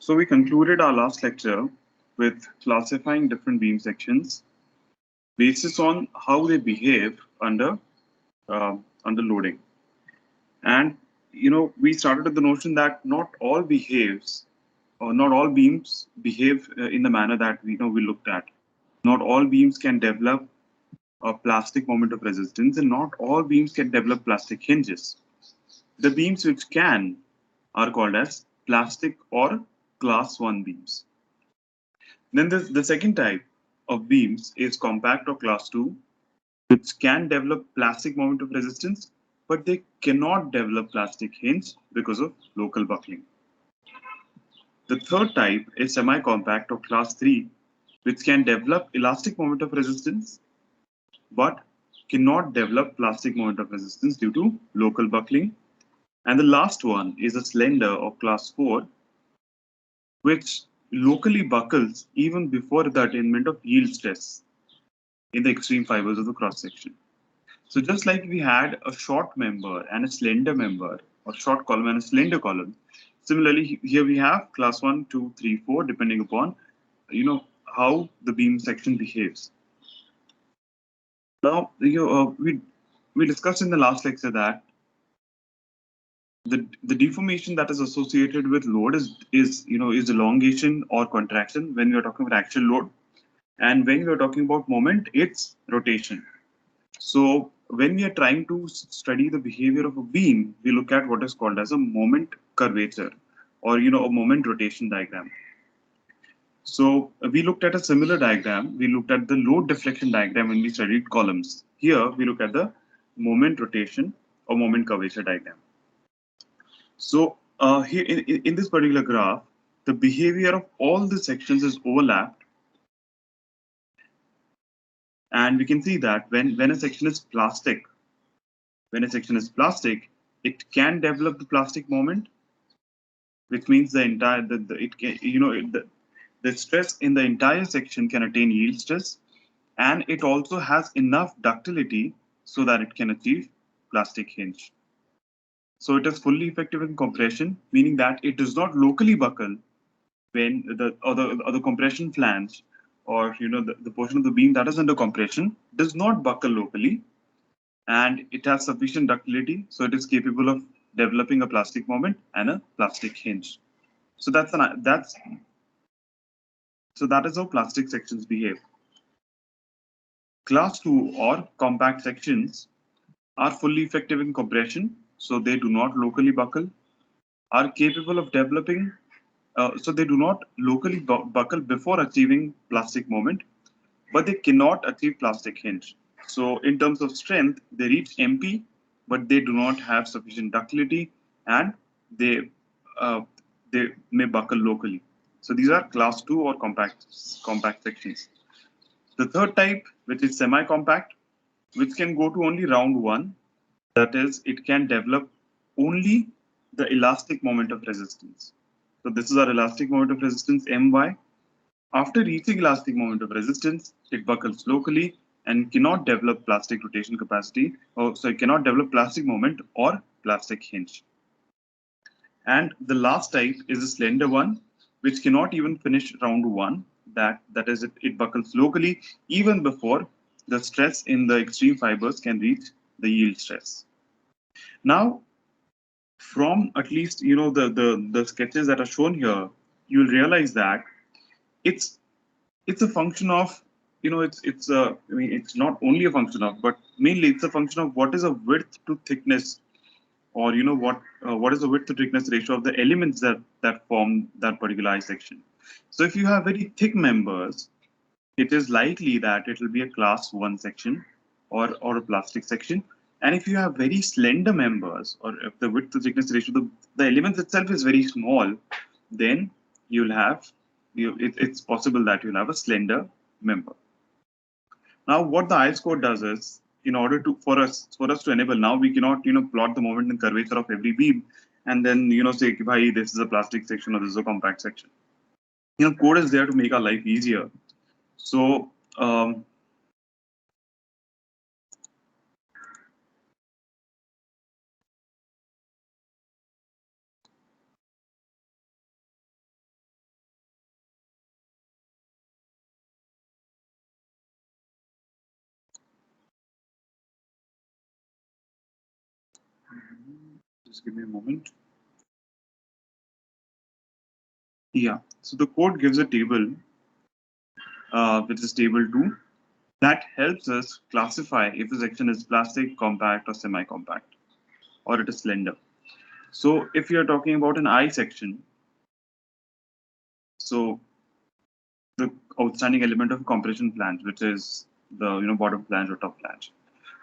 So we concluded our last lecture with classifying different beam sections basis on how they behave under loading. And we started with the notion that not all beams behave in the manner that we looked at. Not all beams can develop a plastic moment of resistance, and not all beams can develop plastic hinges. The beams which can are called as plastic or class 1 beams. Then the second type of beams is compact or class 2, which can develop plastic moment of resistance, but they cannot develop plastic hinge because of local buckling. The third type is semi-compact or class 3, which can develop elastic moment of resistance, but cannot develop plastic moment of resistance due to local buckling. And the last one is a slender or class 4, which locally buckles even before the attainment of yield stress in the extreme fibers of the cross section. So just like we had a short member and a slender member, or short column and a slender column, similarly here we have class 1, 2, 3, 4, depending upon how the beam section behaves. Now we discussed in the last lecture that the deformation that is associated with load is elongation or contraction when we are talking about actual load, and when we are talking about moment, it's rotation. So when we are trying to study the behavior of a beam, we look at what is called as a moment curvature, or a moment rotation diagram. So we looked at a similar diagram. We looked at the load deflection diagram when we studied columns. Here we look at the moment rotation or moment curvature diagram. So here in this particular graph, the behavior of all the sections is overlapped. And we can see that when a section is plastic, it can develop the plastic moment, which means the entire it can the stress in the entire section can attain yield stress, and it also has enough ductility so that it can achieve plastic hinge. So it is fully effective in compression, meaning that it does not locally buckle when the compression flange, or the portion of the beam that is under compression does not buckle locally, and it has sufficient ductility, so it is capable of developing a plastic moment and a plastic hinge. So that is how plastic sections behave. Class 2 or compact sections are fully effective in compression, so they do not locally buckle, are capable of developing, so they do not locally buckle before achieving plastic moment, but they cannot achieve plastic hinge. So in terms of strength, they reach MP, but they do not have sufficient ductility, and they may buckle locally. So these are class 2 or compact sections. The third type, which is semi-compact, which can go to only round 1, that is, it can develop only the elastic moment of resistance. So this is our elastic moment of resistance, My. After reaching elastic moment of resistance, it buckles locally and cannot develop plastic rotation capacity, so it cannot develop plastic moment or plastic hinge. And the last type is a slender one, which cannot even finish round 1. That is, it buckles locally even before the stress in the extreme fibers can reach the yield stress. Now, from at least the sketches that are shown here, you'll realize that it's a function of it's not only a function of, but mainly it's a function of what is a width to thickness, or what is the width to thickness ratio of the elements that form that particular eye section. So if you have very thick members, it is likely that it will be a class 1 section or a plastic section. And if you have very slender members, or if the width to thickness ratio, the elements itself is very small, then you'll have it's possible that you'll have a slender member. Now, what the IS code does is, in order to for us to enable, now we cannot plot the moment and curvature of every beam and then say, bhai, this is a plastic section or this is a compact section. Code is there to make our life easier. So Just give me a moment. Yeah, so the code gives a table, which is table 2, that helps us classify if a section is plastic, compact, or semi-compact, or it is slender. So if you're talking about an I section, so the outstanding element of compression flange, which is the bottom flange or top flange,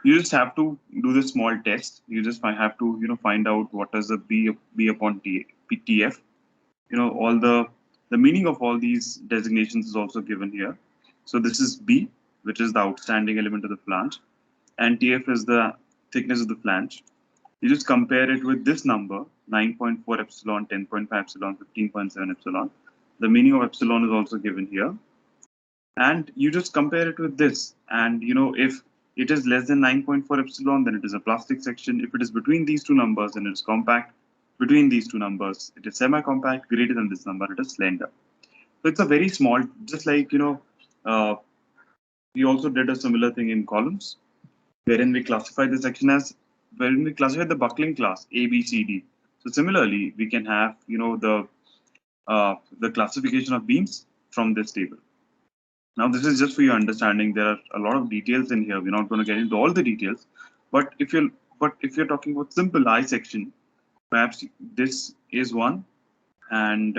you just have to do the small test. You just have to find out what is the B upon TF. All the meaning of all these designations is also given here. So this is B, which is the outstanding element of the flange, and TF is the thickness of the flange. You just compare it with this number, 9.4 epsilon, 10.5 epsilon, 15.7 epsilon. The meaning of epsilon is also given here. And you just compare it with this. And if it is less than 9.4 epsilon, then it is a plastic section. If it is between these two numbers, then it is compact. Between these two numbers, it is semi-compact. Greater than this number, it is slender. So it's a very small, just like, we also did a similar thing in columns, wherein we classify the section as, wherein we classify the buckling class A, B, C, D. So similarly, we can have, the classification of beams from this table. Now, this is just for your understanding. There are a lot of details in here. We're not going to get into all the details, but if you're talking about simple I section, perhaps this is one, and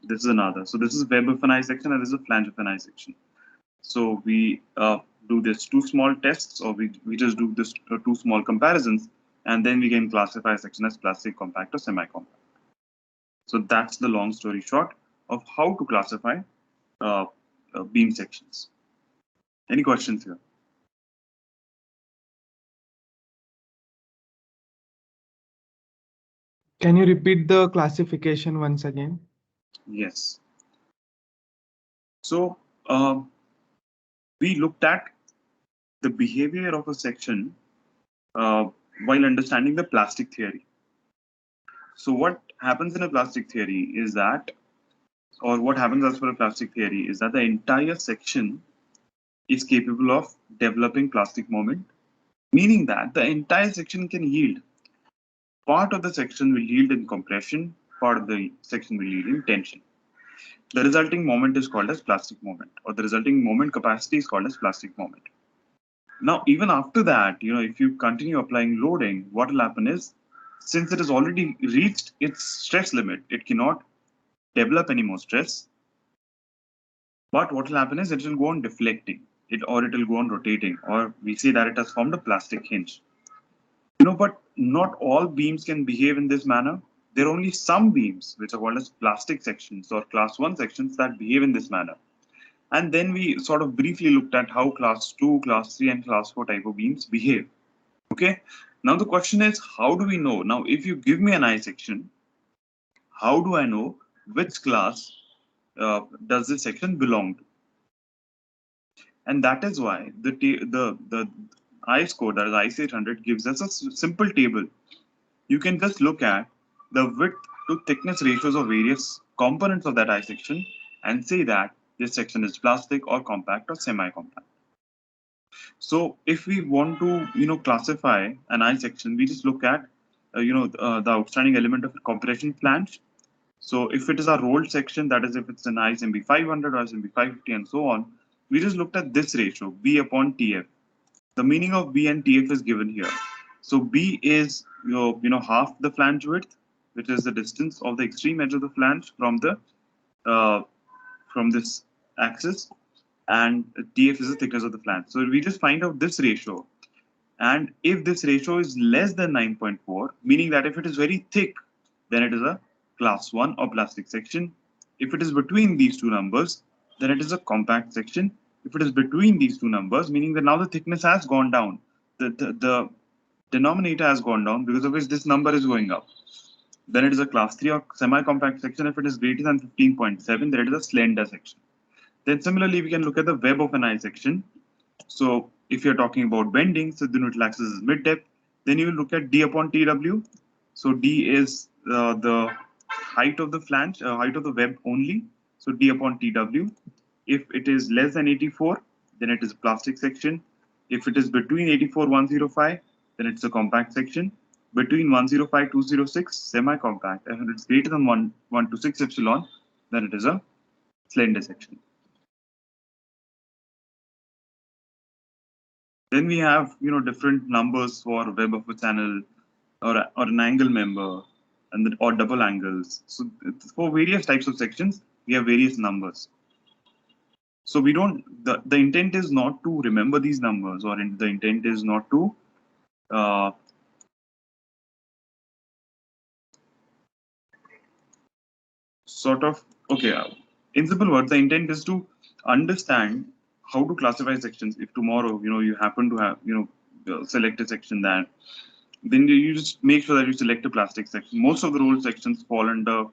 this is another. So this is web of an I section, and this is a flange of an I section. So we do this two small tests, or we just do this two small comparisons, and then we can classify a section as plastic, compact, or semi-compact. So that's the long story short of how to classify beam sections. Any questions here? Can you repeat the classification once again? Yes. So we looked at the behavior of a section while understanding the plastic theory. So what happens in a plastic theory is that, or what happens as per a plastic theory is that the entire section is capable of developing plastic moment, meaning that the entire section can yield. Part of the section will yield in compression, part of the section will yield in tension. The resulting moment is called as plastic moment, or the resulting moment capacity is called as plastic moment. Now, even after that, if you continue applying loading, what will happen is, since it has already reached its stress limit, it cannot develop any more stress. But what will happen is it will go on deflecting, or it will go on rotating, or we say that it has formed a plastic hinge. But not all beams can behave in this manner. There are only some beams which are called as plastic sections or class 1 sections that behave in this manner. And then we sort of briefly looked at how class 2, class 3, and class 4 type of beams behave. Okay. Now the question is, how do we know? Now, if you give me an I section, how do I know which class does this section belong to? And that is why the I score, that is IC 800, gives us a simple table. You can just look at the width to thickness ratios of various components of that I section and say that this section is plastic or compact or semi-compact. So if we want to classify an I section, we just look at the outstanding element of compression flange. So if it is a rolled section, that is if it's an ISMB 500 or ISMB 550 and so on, we just looked at this ratio, B upon TF. The meaning of B and TF is given here. So B is half the flange width, which is the distance of the extreme edge of the flange from this axis, and TF is the thickness of the flange. So we just find out this ratio, and if this ratio is less than 9.4, meaning that if it is very thick, then it is a class 1 or plastic section. If it is between these two numbers, then it is a compact section. If it is between these two numbers, meaning that now the thickness has gone down, the denominator has gone down, because of which this number is going up, then it is a class 3 or semi-compact section. If it is greater than 15.7, then it is a slender section. Then similarly, we can look at the web of an I section. So if you're talking about bending, so the neutral axis is mid depth, then you will look at D upon TW. So D is the height of the flange, height of the web only. So D upon TW. If it is less than 84, then it is a plastic section. If it is between 84 105, then it's a compact section. between 105 206 semi-compact, and it's greater than 126 epsilon, then it is a slender section. Then we have different numbers for web of a channel or an angle member or double angles. So for various types of sections, we have various numbers. So we don't, the intent is not to remember these numbers, or the intent is not to sort of, okay, in simple words, the intent is to understand how to classify sections. If tomorrow, you happen to have, select a section, that then you just make sure that you select a plastic section. Most of the role sections fall under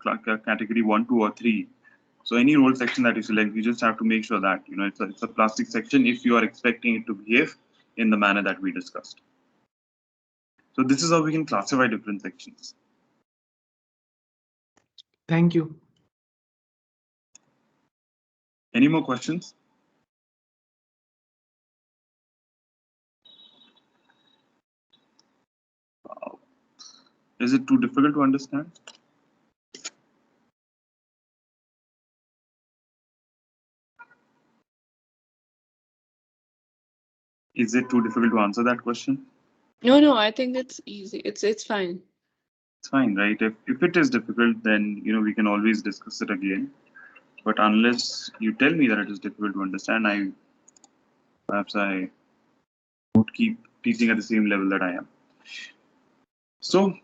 category 1, 2, or 3. So any role section that you select, you just have to make sure that it's a plastic section if you are expecting it to behave in the manner that we discussed. So this is how we can classify different sections. Thank you. Any more questions? Is it too difficult to understand? Is it too difficult to answer that question? No, I think it's easy. It's fine. It's fine, right? If it is difficult, then we can always discuss it again. But unless you tell me that it is difficult to understand, perhaps I would keep teaching at the same level that I am. So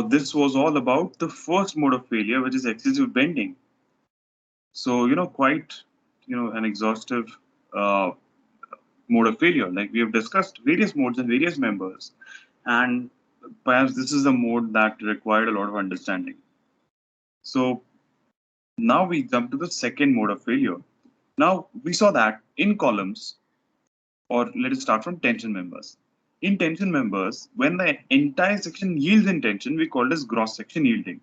this was all about the first mode of failure, which is excessive bending. So quite an exhaustive mode of failure. Like we have discussed various modes and various members, and perhaps this is the mode that required a lot of understanding. So now we jump to the second mode of failure. Now we saw that in columns, or let us start from tension members. In tension members, when the entire section yields in tension, we call it as gross section yielding.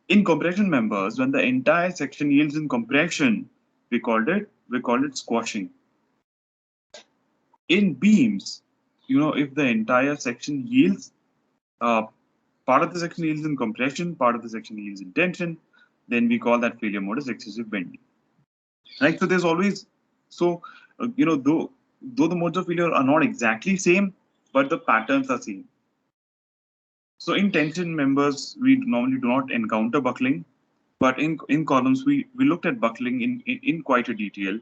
In compression members, when the entire section yields in compression, we called it squashing. In beams, if the entire section yields, part of the section yields in compression, part of the section yields in tension, then we call that failure mode as excessive bending. Right? So there's always, though the modes of failure are not exactly same, but the patterns are same. So in tension members, we normally do not encounter buckling, but in columns, we looked at buckling in quite a detail.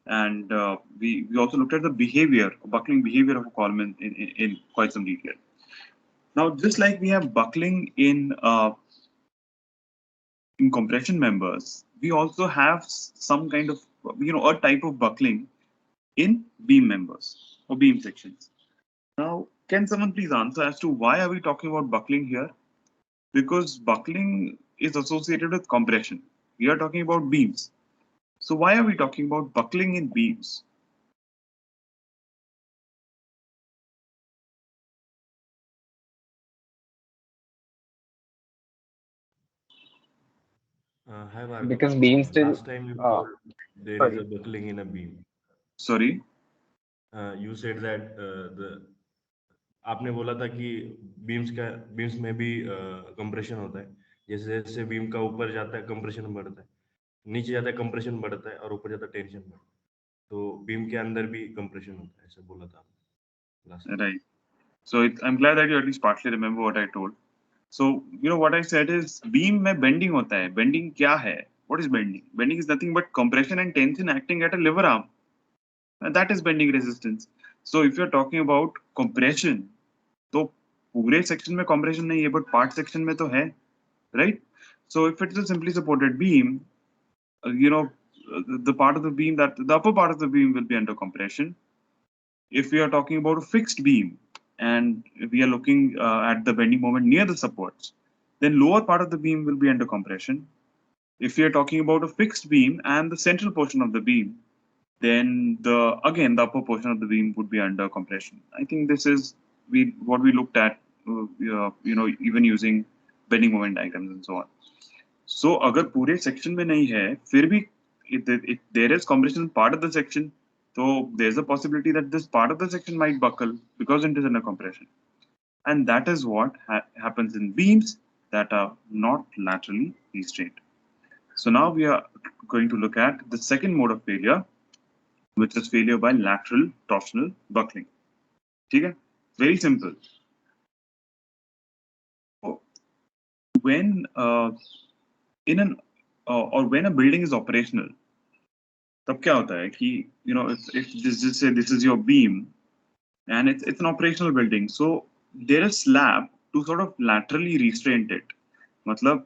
And we also looked at the buckling behavior of a column in quite some detail. Now, just like we have buckling in compression members, we also have some kind of, a type of buckling in beam members or beam sections. Now, can someone please answer as to why are we talking about buckling here? Because buckling is associated with compression. We are talking about beams. So why are we talking about buckling in beams? Hi, Bhargav. Because beam still Last time you told there is sorry. a buckling in a beam. Sorry. You said that आपने बोला था कि beams में भी compression होता है. जैसे जैसे बीम का ऊपर जाता है कंप्रेशन बढ़ता है, नीचे जाता है कंप्रेशन बढ़ता है और ऊपर जाता है टेंशन बढ़ता है. तो बीम के अंदर भी कंप्रेशन होता है, ऐसा बोला था आपने. Right. So I'm glad that you at least partly remember what I told. So what I said is beam में bending होता है. Bending क्या है? What is bending? Bending is nothing but compression and tension acting at a lever arm. And that is bending resistance. So if you're talking about compression, तो पूरे section में compression नहीं है, but part section में तो है, right? So if it's a simply supported beam, the part of the beam the upper part of the beam will be under compression. If we are talking about a fixed beam and we are looking at the bending moment near the supports, then lower part of the beam will be under compression. If we are talking about a fixed beam and the central portion of the beam, then the upper portion of the beam would be under compression. I think this is what we looked at, even using bending moment diagrams and so on. So अगर पूरे section में नहीं है, फिर भी if there is compression part of the section, so there's a possibility that this part of the section might buckle because it is under compression. And that is what happens in beams that are not laterally restrained. So now we are going to look at the second mode of failure, which is failure by lateral torsional buckling. Okay? Very simple. When when a building is operational, तब क्या होता है कि if this is your beam and it's an operational building, so there is slab to sort of laterally restrain it. मतलब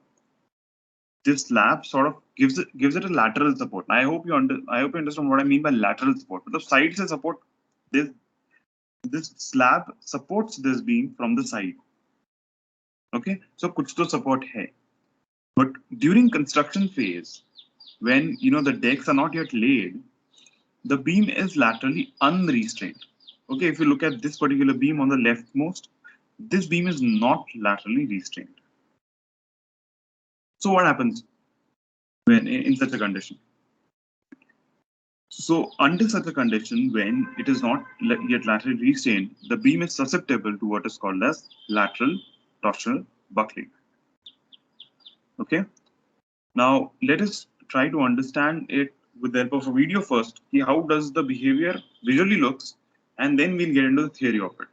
this slab sort of gives it a lateral support. I hope you understand what I mean by lateral support. The side se support this slab supports this beam from the side. Okay, so kuch to support hai. But during construction phase, when the decks are not yet laid, the beam is laterally unrestrained. Okay, if you look at this particular beam on the leftmost, this beam is not laterally restrained. So what happens when in such a condition? So under such a condition, when it is not yet laterally restrained, the beam is susceptible to what is called as lateral torsional buckling. Okay. Now let us try to understand it with the help of a video first. See how does the behavior visually looks, and then we'll get into the theory of it.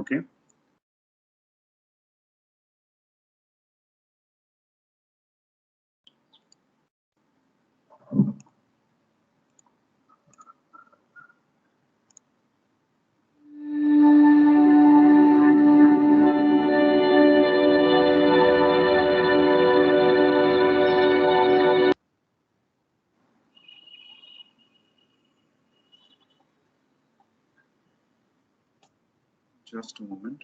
Okay. Just a moment.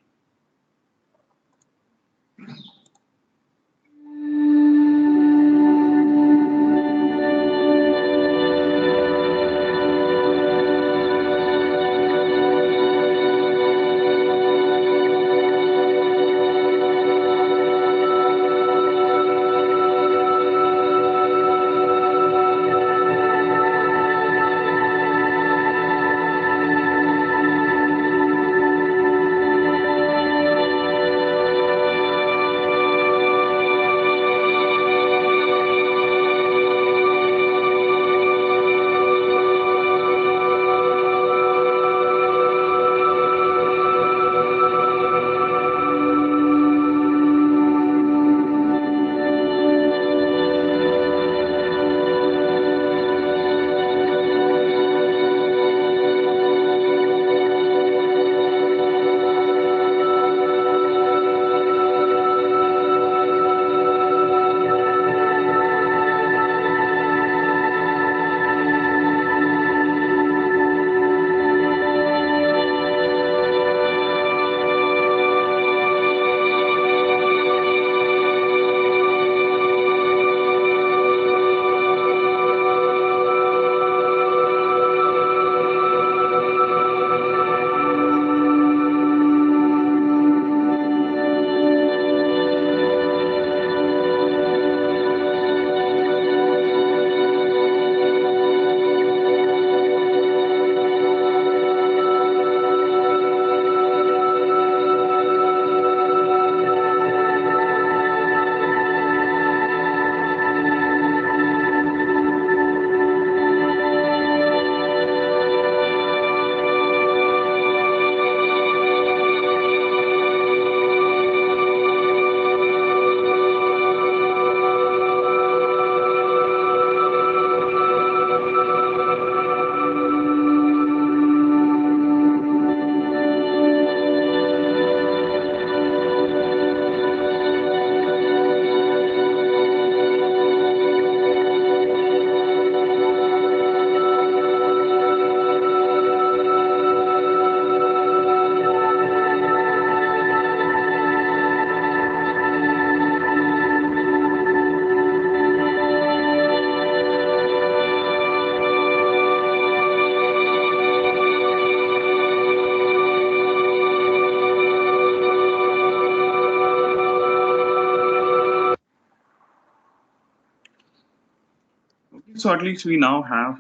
So at least we now have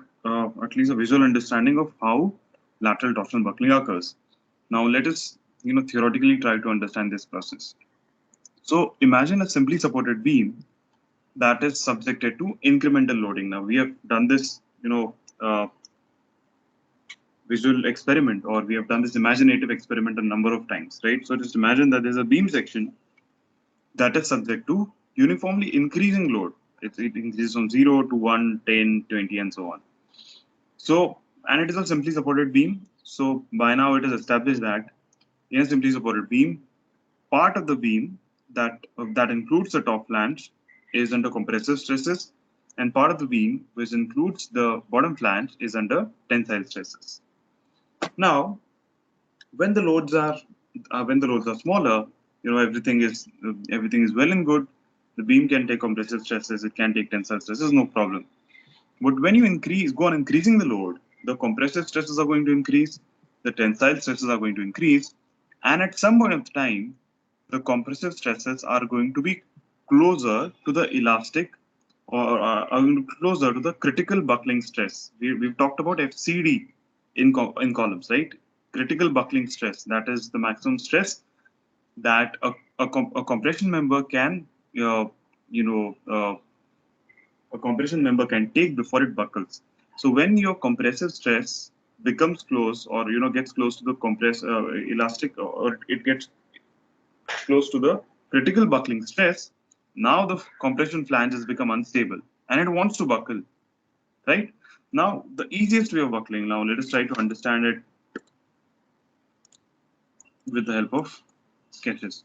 at least a visual understanding of how lateral torsional buckling occurs. Now let us theoretically try to understand this process. So imagine a simply supported beam that is subjected to incremental loading. Now we have done this, visual experiment, or we have done this imaginative experiment a number of times, right? So just imagine that there's a beam section that is subject to uniformly increasing load. It increases from 0 to 1, 10, 20, and so on. So, and it is a simply supported beam. So by now it is established that in a simply supported beam, part of the beam that includes the top flange is under compressive stresses, and part of the beam which includes the bottom flange is under tensile stresses. Now, when the loads are smaller, everything is well and good. The beam can take compressive stresses, it can take tensile stresses, no problem. But when you go on increasing the load, the compressive stresses are going to increase, the tensile stresses are going to increase, and at some point of time, the compressive stresses are going to be closer to the elastic, or are going to be closer to the critical buckling stress. We've talked about FCD in columns, right? Critical buckling stress, that is the maximum stress that a compression member can, a compression member can take before it buckles. So when your compressive stress becomes close, or gets close to the elastic, or it gets close to the critical buckling stress, now the compression flange has become unstable and it wants to buckle, right? Now the easiest way of buckling, now let us try to understand it with the help of sketches.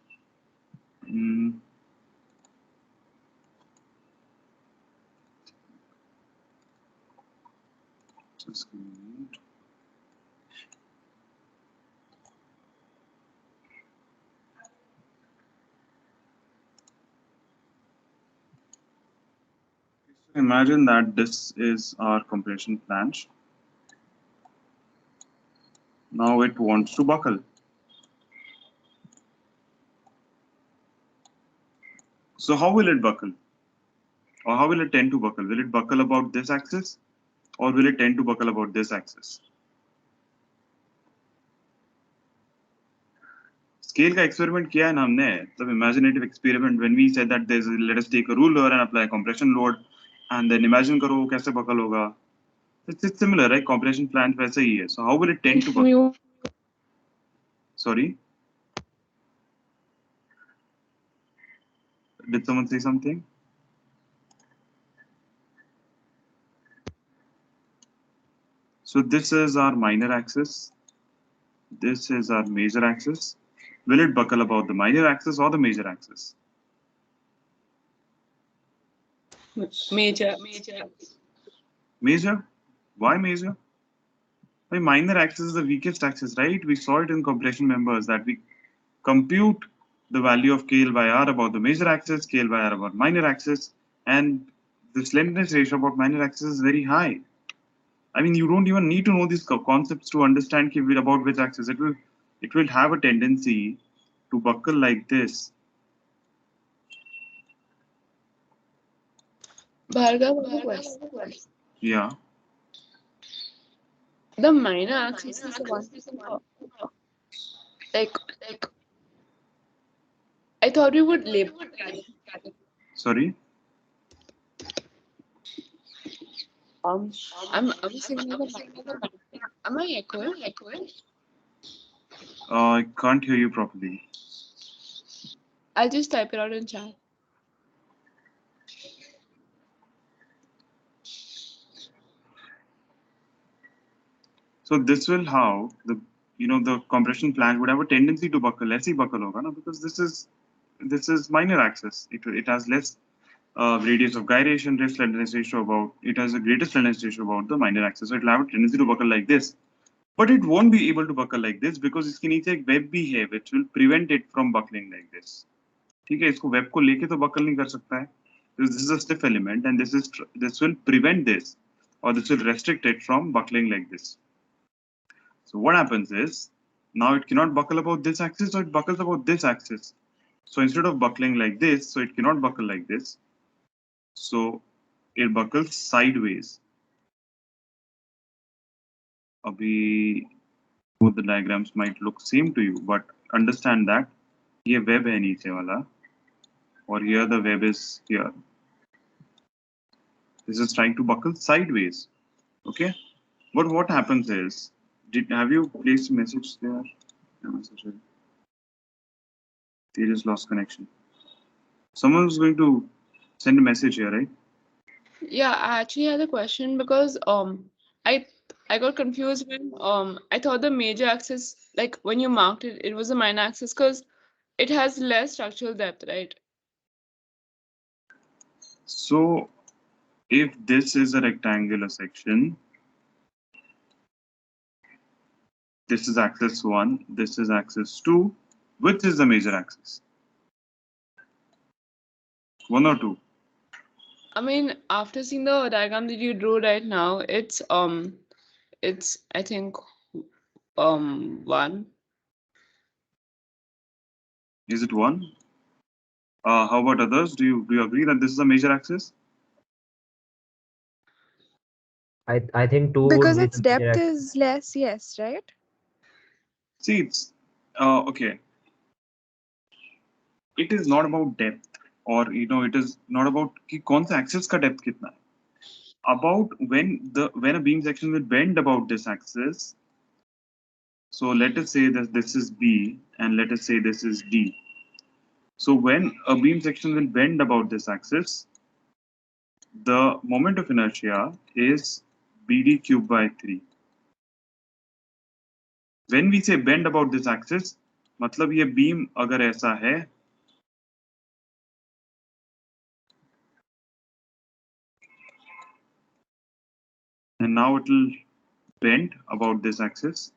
Just a minute. Imagine that this is our compression flange. Now it wants to buckle. So how will it buckle? Or how will it tend to buckle? Will it buckle about this axis, or will it tend to buckle about this axis? Scale का experiment किया है ना हमने, the imaginative experiment, when we said that let us take a ruler and apply compression load, and then imagine करो वो कैसे buckle होगा. It's similar, right? Compression flange वैसे ही है. So how will it tend to buckle? Sorry, did someone say something? So this is our minor axis. This is our major axis. Will it buckle about the minor axis or the major axis? Major. Major? Why major? Why minor axis is the weakest axis, right? We saw it in compression members that we compute the value of KL by R about the major axis, KL by R about minor axis, and the slenderness ratio about minor axis is very high. I mean, you don't even need to know these concepts to understand about which axis. It will have a tendency to buckle like this. Bhargav, Yeah. the minor axis is the one. Like I thought we would label. Sorry. I'm saying the am I echoing? I can't hear you properly. I'll just type it out in chat. So this will how the compression flange would have a tendency to buckle, ऐसे ही buckle होगा ना, because this is minor axis. It has less radius of gyration, less slenderness ratio about. It has a greater slenderness ratio about the minor axis, so it will have a tendency to buckle like this. But it won't be able to buckle like this because इसके नीचे एक web भी है, which will prevent it from buckling like this. ठीक है, इसको web को लेके तो buckle नहीं कर सकता है. This is a stiff element, and this will prevent this, or this will restrict it from buckling like this. So what happens is, now it cannot buckle about this axis, so it buckles about this axis. So instead of buckling like this, so it cannot buckle like this. So it buckles sideways. Abhi, both the diagrams might look same to you, but understand that ये web है नीचे वाला और here the web is here. This is trying to buckle sideways. Okay, but what happens is, have you placed a message there? They just lost connection. Someone is going to send a message here, right? Yeah, I actually had a question because I I got confused when I thought the major axis, like when you marked it, it was a minor axis because it has less structural depth, right? So if this is a rectangular section, this is axis 1, this is axis 2, which is the major axis? 1 or 2? I mean, after seeing the diagram that you drew right now, it's I think 1. Is it 1? How about others? Do you agree that this is a major axis? I think 2 would Because be its the major depth axis. is less, yes, right? See, it's okay. It is not about depth, or it is not about कि कौन सा axis का depth कितना है. About when a beam section will bend about this axis. So let us say that this is B and let us say this is D. So when a beam section will bend about this axis, the moment of inertia is BD cubed by 3. When we say bend about this axis, मतलब ये beam अगर ऐसा है, and now it will bend about this axis,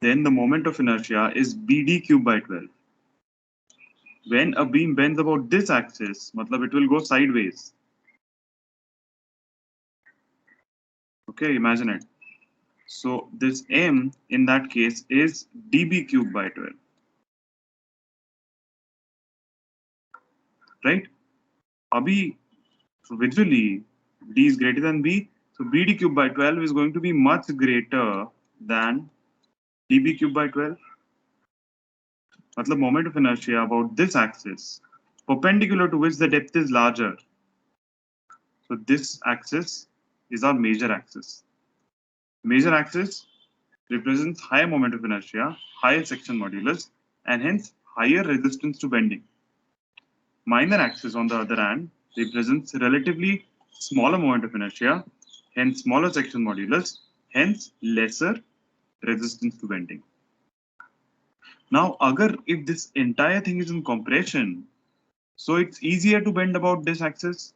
then the moment of inertia is BD cubed by 12. When a beam bends about this axis, matlab it will go sideways. Okay, imagine it. So this m in that case is dB cubed by 12. Right? Abhi, so visually, d is greater than b. So BD cubed by 12 is going to be much greater than dB cubed by 12. Matlab moment of inertia about this axis, perpendicular to which the depth is larger. So this axis is our major axis. Major axis represents higher moment of inertia, higher section modulus, and hence higher resistance to bending. Minor axis, on the other hand, represents relatively smaller moment of inertia, hence smaller section modulus, hence lesser resistance to bending. Now, if this entire thing is in compression, so it's easier to bend about this axis.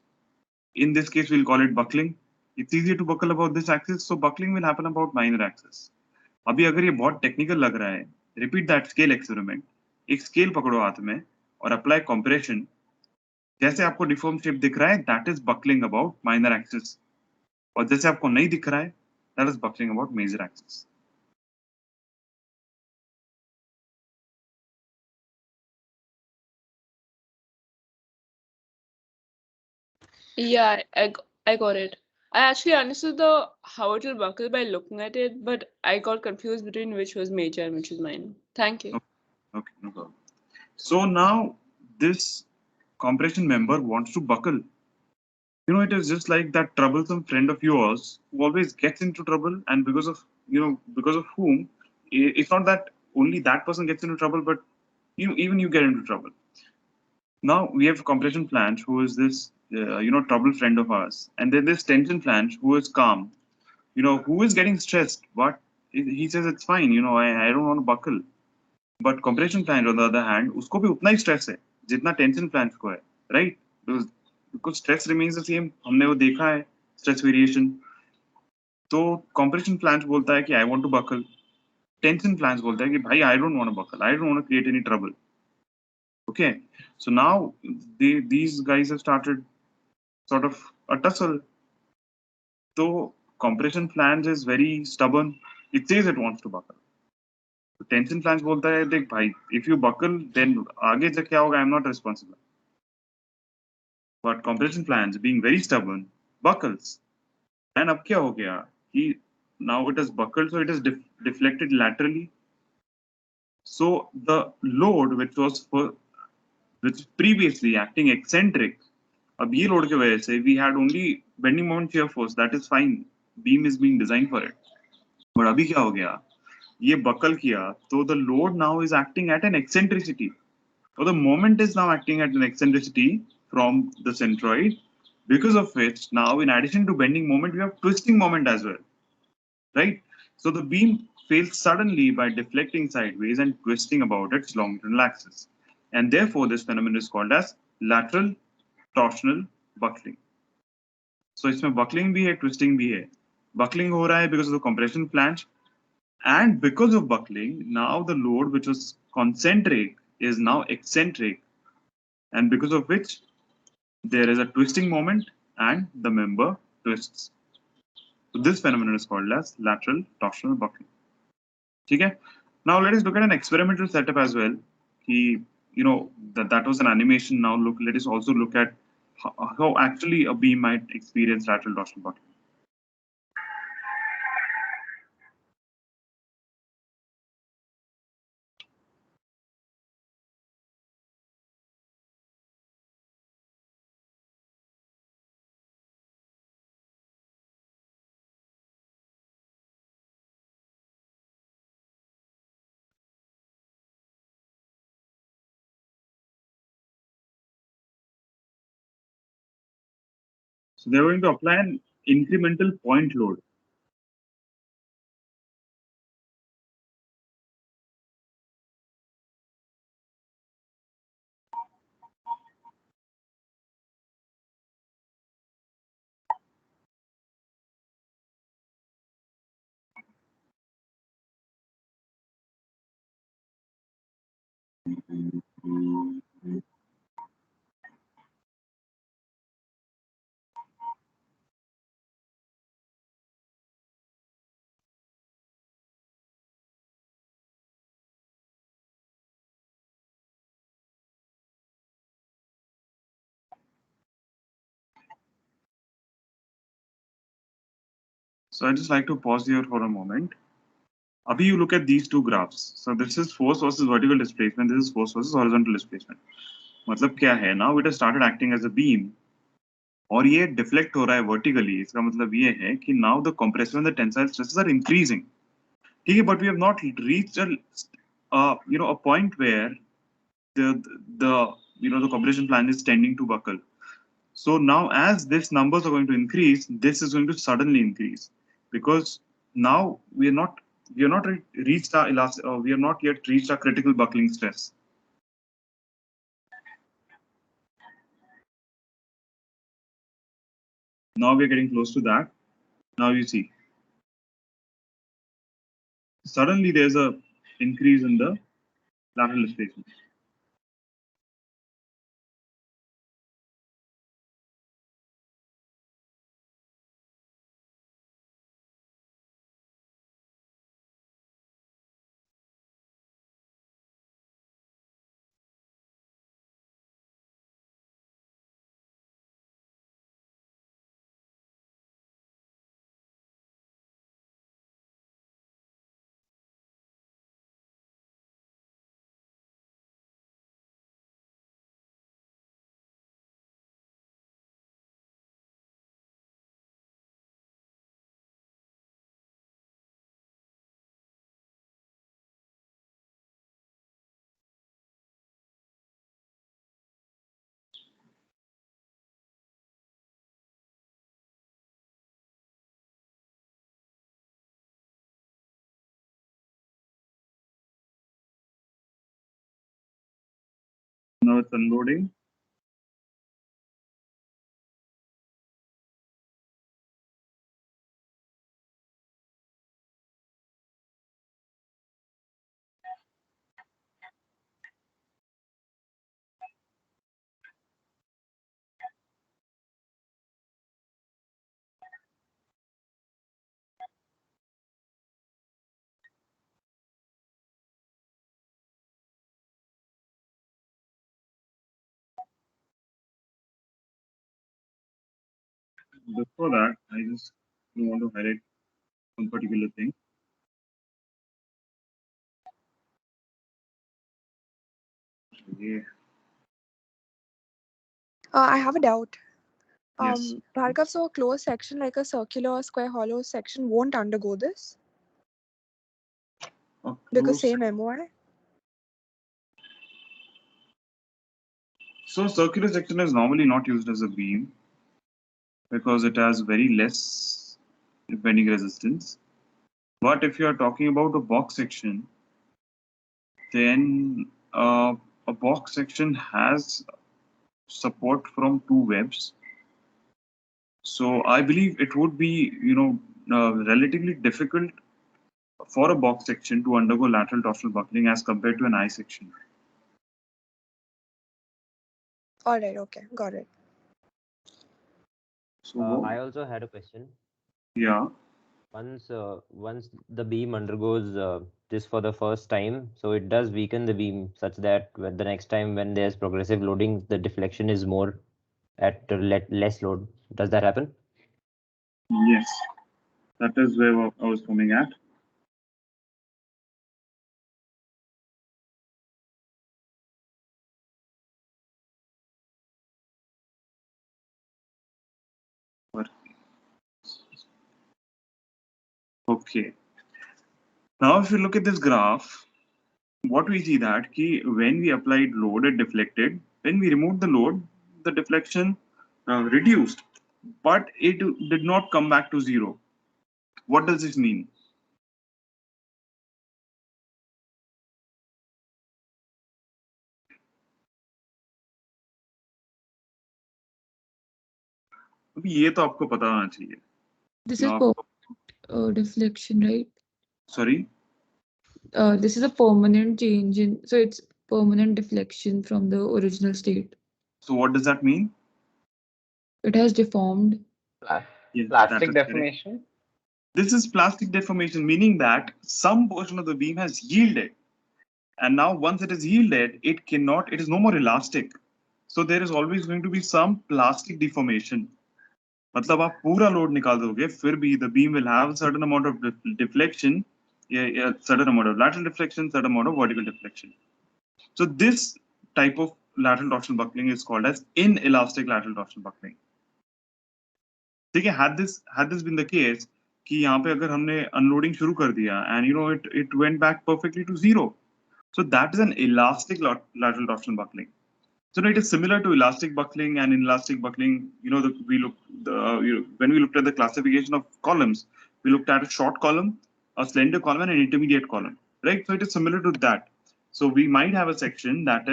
In this case, we'll call it buckling. It's easier to buckle about this axis, so buckling will happen about minor axis. अभी अगर ये बहुत technical लग रहा है, repeat that scale experiment. एक scale पकड़ो हाथ में और अप्लाई कंप्रेशन. जैसे आपको डिफॉर्म शेप दिख रहा है, that is buckling about minor axis. और जैसे आपको नहीं दिख रहा है, that is buckling about major axis. Yeah, I got it. I actually understood the how it will buckle by looking at it, but I got confused between which was major and which was minor. Thank you. Okay, no problem. So now this compression member wants to buckle. It is just like that troublesome friend of yours who always gets into trouble, and because of whom, it's not that only that person gets into trouble, but even you get into trouble. Now we have compression flange, who is this trouble friend of ours, and then this tension flange, who is calm, who is getting stressed, but he says it's fine, I don't want to buckle. But compression flange, on the other hand, उसको भी उतना ही stress है जितना tension flange को है, right? Because stress remains the same. हमने वो देखा है stress variation. तो compression flange बोलता है कि I want to buckle. Tension flange बोलता है कि भाई I don't want to buckle. I don't want to create any trouble. Okay, so now these guys have started sort of a tussle. So compression flange is very stubborn. It says it wants to buckle. So tension flange बोलता है देख भाई, if you buckle, then आगे से क्या होगा, I'm not responsible. But compression flange, being very stubborn, buckles. And अब क्या हो गया कि now it is buckled, so it is deflected laterally. So the load which previously acting eccentric, अब ये load के वजह से we had only bending moment shear force, that is fine, beam is being designed for it. But अभी क्या हो गया, ये buckle किया, तो the load now is acting at an eccentricity. So the moment is now acting at an eccentricity from the centroid, because of which now in addition to bending moment, we have twisting moment as well, right? So the beam fails suddenly by deflecting sideways and twisting about its longitudinal axis. And therefore, this phenomenon is called as lateral torsional buckling. So इसमें buckling भी है, twisting भी है. Buckling हो रहा है because of the compression flange, and because of buckling, now the load which was concentric is now eccentric, and because of which there is a twisting moment and the member twists. So this phenomenon is called as lateral torsional buckling. Okay. Now let us look at an experimental setup as well. That was an animation. Now let us also look at how actually a beam might experience lateral torsional buckling. So they're going to apply an incremental point load. So I just like to pause here for a moment. Abhi, you look at these two graphs. So this is force versus vertical displacement. This is force versus horizontal displacement. मतलब क्या है? Now it has started acting as a beam. और ये deflect हो रहा है vertically, इसका मतलब ये है कि now the compressive and the tensile stresses are increasing. ठीक है, but we have not reached a point where the compression flange is tending to buckle. So now as these numbers are going to increase, this is going to suddenly increase, because now we are not reached our we are not yet reached our critical buckling stress. Now we are getting close to that. Now you see, suddenly there's a increase in the lateral displacement. Now it's unloading. Before that, I just want to highlight one particular thing. Yeah. I have a doubt. Yes. Bhargav, so a closed section like a circular or square hollow section won't undergo this A because closed same MOI. So circular section is normally not used as a beam because it has very less bending resistance. But if you are talking about a box section, then a box section has support from two webs. So I believe it would be, relatively difficult for a box section to undergo lateral torsional buckling as compared to an I section. All right, okay, got it. So I also had a question. yeah. Once the beam undergoes this for the first time, so it does weaken the beam such that when the next time when there's progressive loading, the deflection is more at less load. Does that happen? Yes, that is where I was coming at. Okay. Now, if you look at this graph, what we see that when we applied load, it deflected. When we removed the load, the deflection reduced, but it did not come back to zero. What does this mean? अभी ये तो आपको पता होना चाहिए. This is deflection, right? Sorry. This is a permanent change in, so it's permanent deflection from the original state. So what does that mean? It has deformed. Yes, Plastic deformation. This is plastic deformation, meaning that some portion of the beam has yielded. And now once it is yielded, it is no more elastic. So there is always going to be some plastic deformation. मतलब आप पूरा load निकाल दोगे, फिर भी the beam will have a certain amount of deflection, a certain amount of lateral deflection, certain amount of vertical deflection. So this type of lateral torsional buckling is called as inelastic lateral torsional buckling. ठीक है, had this been the case कि यहाँ पे अगर हमने unloading शुरू कर दिया and it went back perfectly to zero, so that is an elastic lateral torsional buckling. So it is similar to elastic buckling and inelastic buckling. When we looked at the classification of columns, we looked at a short column, a slender column, and an intermediate column, right? So it is similar to that. So we might have a section that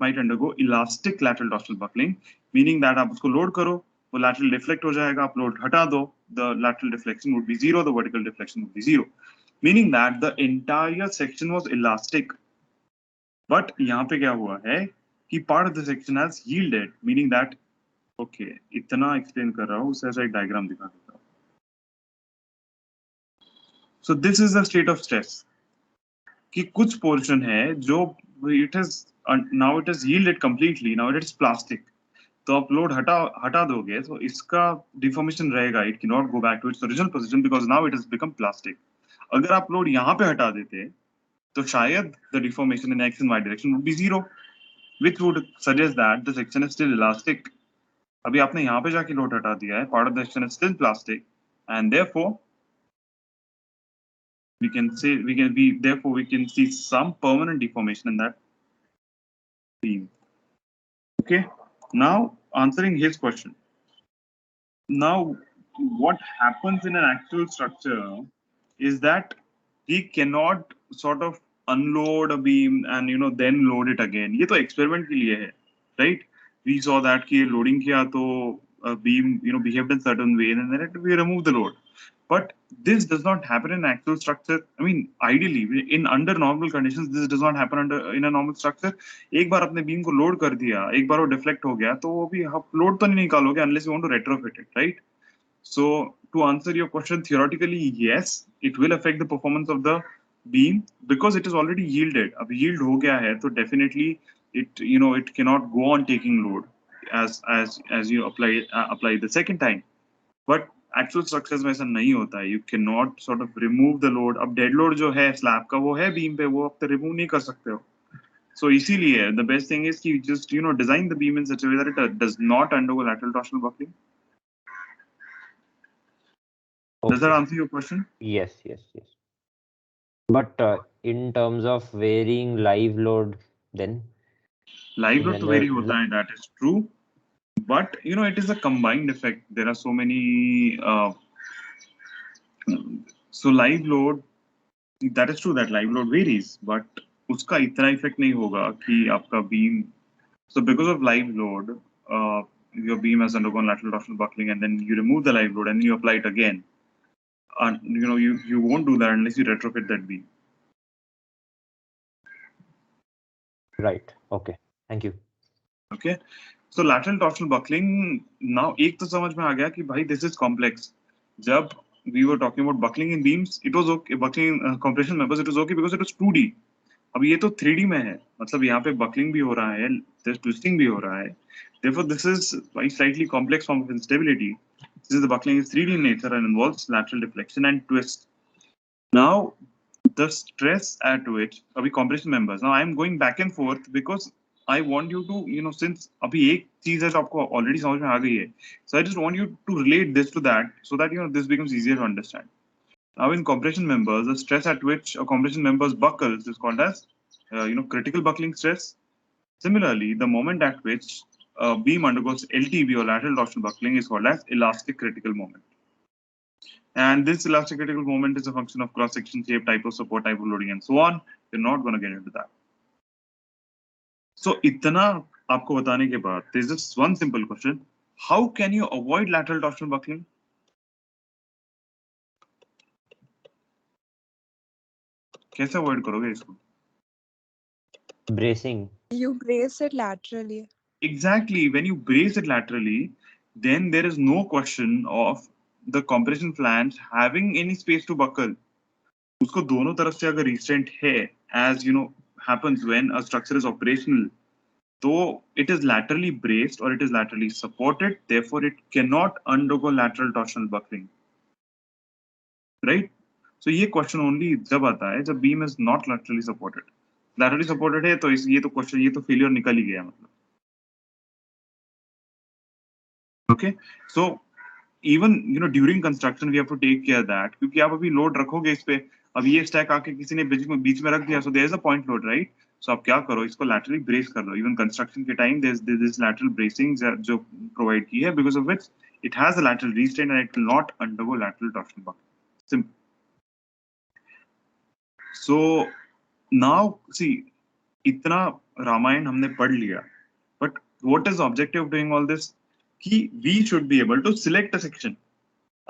might undergo elastic lateral torsional buckling, meaning that आप उसको load करो, वो lateral deflect हो जाएगा, आप load हटा दो, the lateral deflection would be zero, the vertical deflection would be zero, meaning that the entire section was elastic. But यहाँ पे क्या हुआ है कि part of the section has yielded, meaning that okay, इतना explain कर रहा हूँ, उससे ऐसा एक diagram दिखा देता हूँ. So this is the state of stress. कि कुछ portion है जो now it is yielded completely, now it is plastic. तो आप लोड हटा दोगे तो इसका deformation रहेगा, it cannot go back to its original position because now it has become plastic. अगर आप लोड यहाँ पे हटा देते तो शायद the deformation in x and y direction would be zero, which would suggest that the section is still elastic. अभी आपने यहाँ पे जाके लोड हटा दिया है, part of the section is still plastic, and therefore we can see some permanent deformation in that beam. Okay, now answering his question. Now, what happens in an actual structure is that he cannot sort of unload a beam and then load it again. ये तो experiment के लिए है, right? We saw that कि loading किया तो beam behaved in certain way and then we remove the load. But this does not happen in actual structure. I mean, ideally, under normal conditions, this does not happen in a normal structure. एक बार अपने beam को load कर दिया, एक बार वो deflect हो गया, तो वो भी आप load तो नहीं निकालोगे unless you want to retrofit it, right? So to answer your question, theoretically, yes, it will affect the performance of the beam because it is already yielded. अब yield हो गया है, तो definitely it cannot go on taking load as you apply the second time. But actual structures में ऐसा नहीं होता है. You can not sort of remove the load. अब डेड लोड जो है स्लैब का वो है बीम पे, वो आप तो रिमूव नहीं कर सकते हो. So इसीलिए the best thing is कि just design the beam in such a way that it does not undergo lateral torsional buckling. Does that Okay. answer your question? Yes. But in terms of varying live load, then Live load when to the vary hota hai, that is true. But it is a combined effect. There are so many. So live load, that is true that live load varies, but उसका इतना effect नहीं होगा कि आपका beam. So because of live load, your beam has undergone lateral torsional buckling, and then you remove the live load and you apply it again. And you won't do that unless you retrofit that beam. right. Okay. Thank you. Okay. So lateral torsional buckling, now एक तो समझ में आ गया कि भाई this is complex. जब we were talking about buckling in beams, it was okay. Buckling in compression members, it was okay because it was 2D. अब ये तो 3D में है, मतलब यहाँ पे buckling भी हो रहा है, twisting भी हो रहा है. Therefore, this is a slightly complex form of instability. Since the buckling is 3D in nature and involves lateral deflection and twist. Now, the stress at which अभी compression members. Now, I am going back and forth because I want you to, since अभी एक चीज है जो आपको already समझ में आ गई है, so I just want you to relate this to that so that this becomes easier to understand. Now, in compression members, the stress at which a compression members buckles is called as, critical buckling stress. Similarly, the moment at which a beam undergoes LTB or lateral torsional buckling is called as elastic critical moment. And this elastic critical moment is a function of cross-section shape, type of support, type of loading, and so on. We're not going to get into that. So, इतना आपको बताने के बाद, there's just one simple question: how can you avoid lateral torsional buckling? कैसे avoid करोगे इसको? Bracing. You brace it laterally. Exactly. When you brace it laterally, then there is no question of the compression flange having any space to buckle. उसको दोनों तरफ से अगर restraint है, as happens when a structure is operational, so it is laterally braced or it is laterally supported. Therefore, it cannot undergo lateral torsional buckling. Right? So ये question only जब आता है जब beam is not laterally supported. Laterally supported है तो ये तो question ये तो failure निकल ही गया मतलब. Okay, so even during construction we have to take care that क्योंकि आप अभी load रखोगे इस पे, अब ये stack आके किसी ने बीच में रख दिया, so there is a point load, right? So आप क्या करो, इसको laterally brace कर लो. Even construction के time there's this lateral bracing जो provide की है, because of which it has a lateral restraint and it will not undergo lateral torsion buckling. Simple. So now see, इतना रामायण हमने पढ़ लिया, but what is the objective of doing all this? कि we should be able to select a section.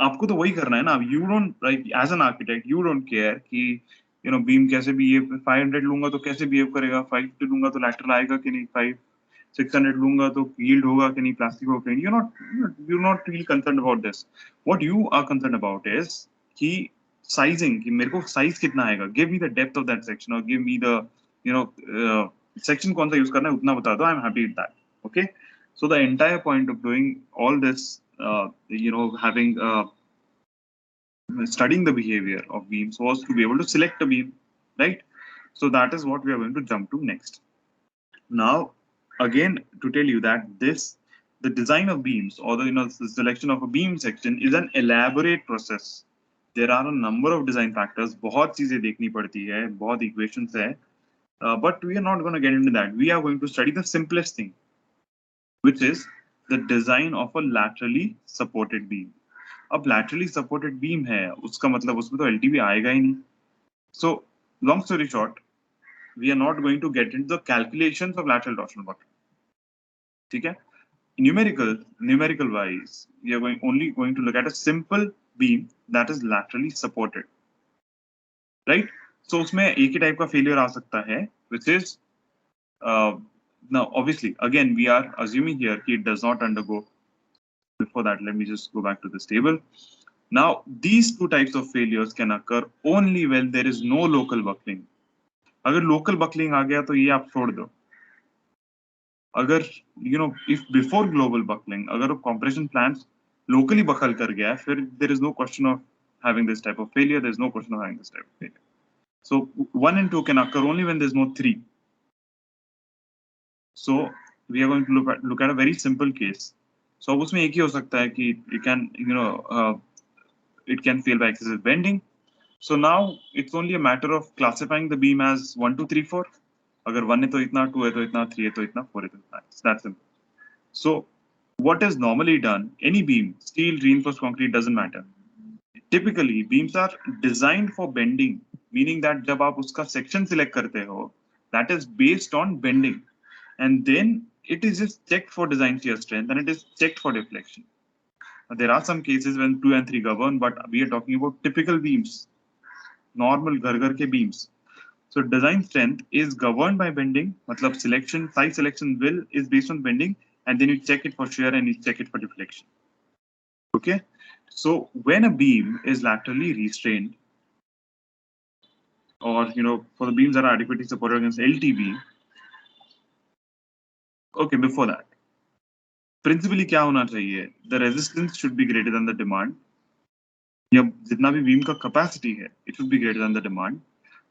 आपको तो वही करना है ना. You don't, like as an architect, you don't care कि beam कैसे भी ये 500 लूंगा तो कैसे behave करेगा, 550 लूंगा तो lateral आएगा कि नहीं, 600 लूंगा तो yield होगा कि नहीं, plastic होगा कि नहीं. You're not really concerned about this. What you are concerned about is कि sizing, कि मेरे को size कितना आएगा. Give me the depth of that section or give me the section कौन सा use करना है उतना बता दो. I'm happy with that. Okay. So the entire point of doing all this, having studying the behavior of beams was to be able to select a beam, right? So that is what we are going to jump to next. Now, again, to tell you that the design of beams or the selection of a beam section is an elaborate process. There are a number of design factors. बहुत चीजें देखनी पड़ती है, बहुत equations है. But we are not going to get into that. We are going to study the simplest thing, which is the design of a laterally supported beam. अब laterally supported beam है, उसका मतलब उसमें तो LTB आएगा ही नहीं. So long story short, we are not going to get into the calculations of lateral torsional buckling. ठीक है? Numerical wise, we are only going to look at a simple beam that is laterally supported. Right? So उसमें एक ही type का failure आ सकता है, which is now obviously again we are assuming here that it does not undergo. Before that, let me just go back to this table. Now, these two types of failures can occur only when there is no local buckling. अगर local buckling आ गया तो ये आप छोड़ दो. अगर if before global buckling, अगर compression flange locally buckle कर गया है, फिर there is no question of having this type of failure. There is no question of having this type of failure. So 1 and 2 can occur only when there is no 3. So we are going to look at a very simple case. So अब उसमें एक ही हो सकता है कि it can it can fail by excessive bending. So now it's only a matter of classifying the beam as 1, 2, 3, 4. अगर 1 है तो इतना, 2 है तो इतना, 3 है तो इतना, 4 है तो इतना. It's that simple. So what is normally done, any beam, steel, reinforced concrete, doesn't matter. Typically beams are designed for bending, meaning that जब आप उसका section select करते हो, that is based on bending, and then it is just checked for design shear strength and it is checked for deflection. There are some cases when 2 and 3 govern, but we are talking about typical beams, normal घर के beams. So design strength is governed by bending. मतलब selection, size selection will is based on bending, and then you check it for shear and you check it for deflection. Okay. So when a beam is laterally restrained, or for the beams that are adequately supported against LTB. Okay, before that, principally क्या होना चाहिए? The resistance should be greater than the demand. या जितना भी beam का capacity है, it should be greater than the demand.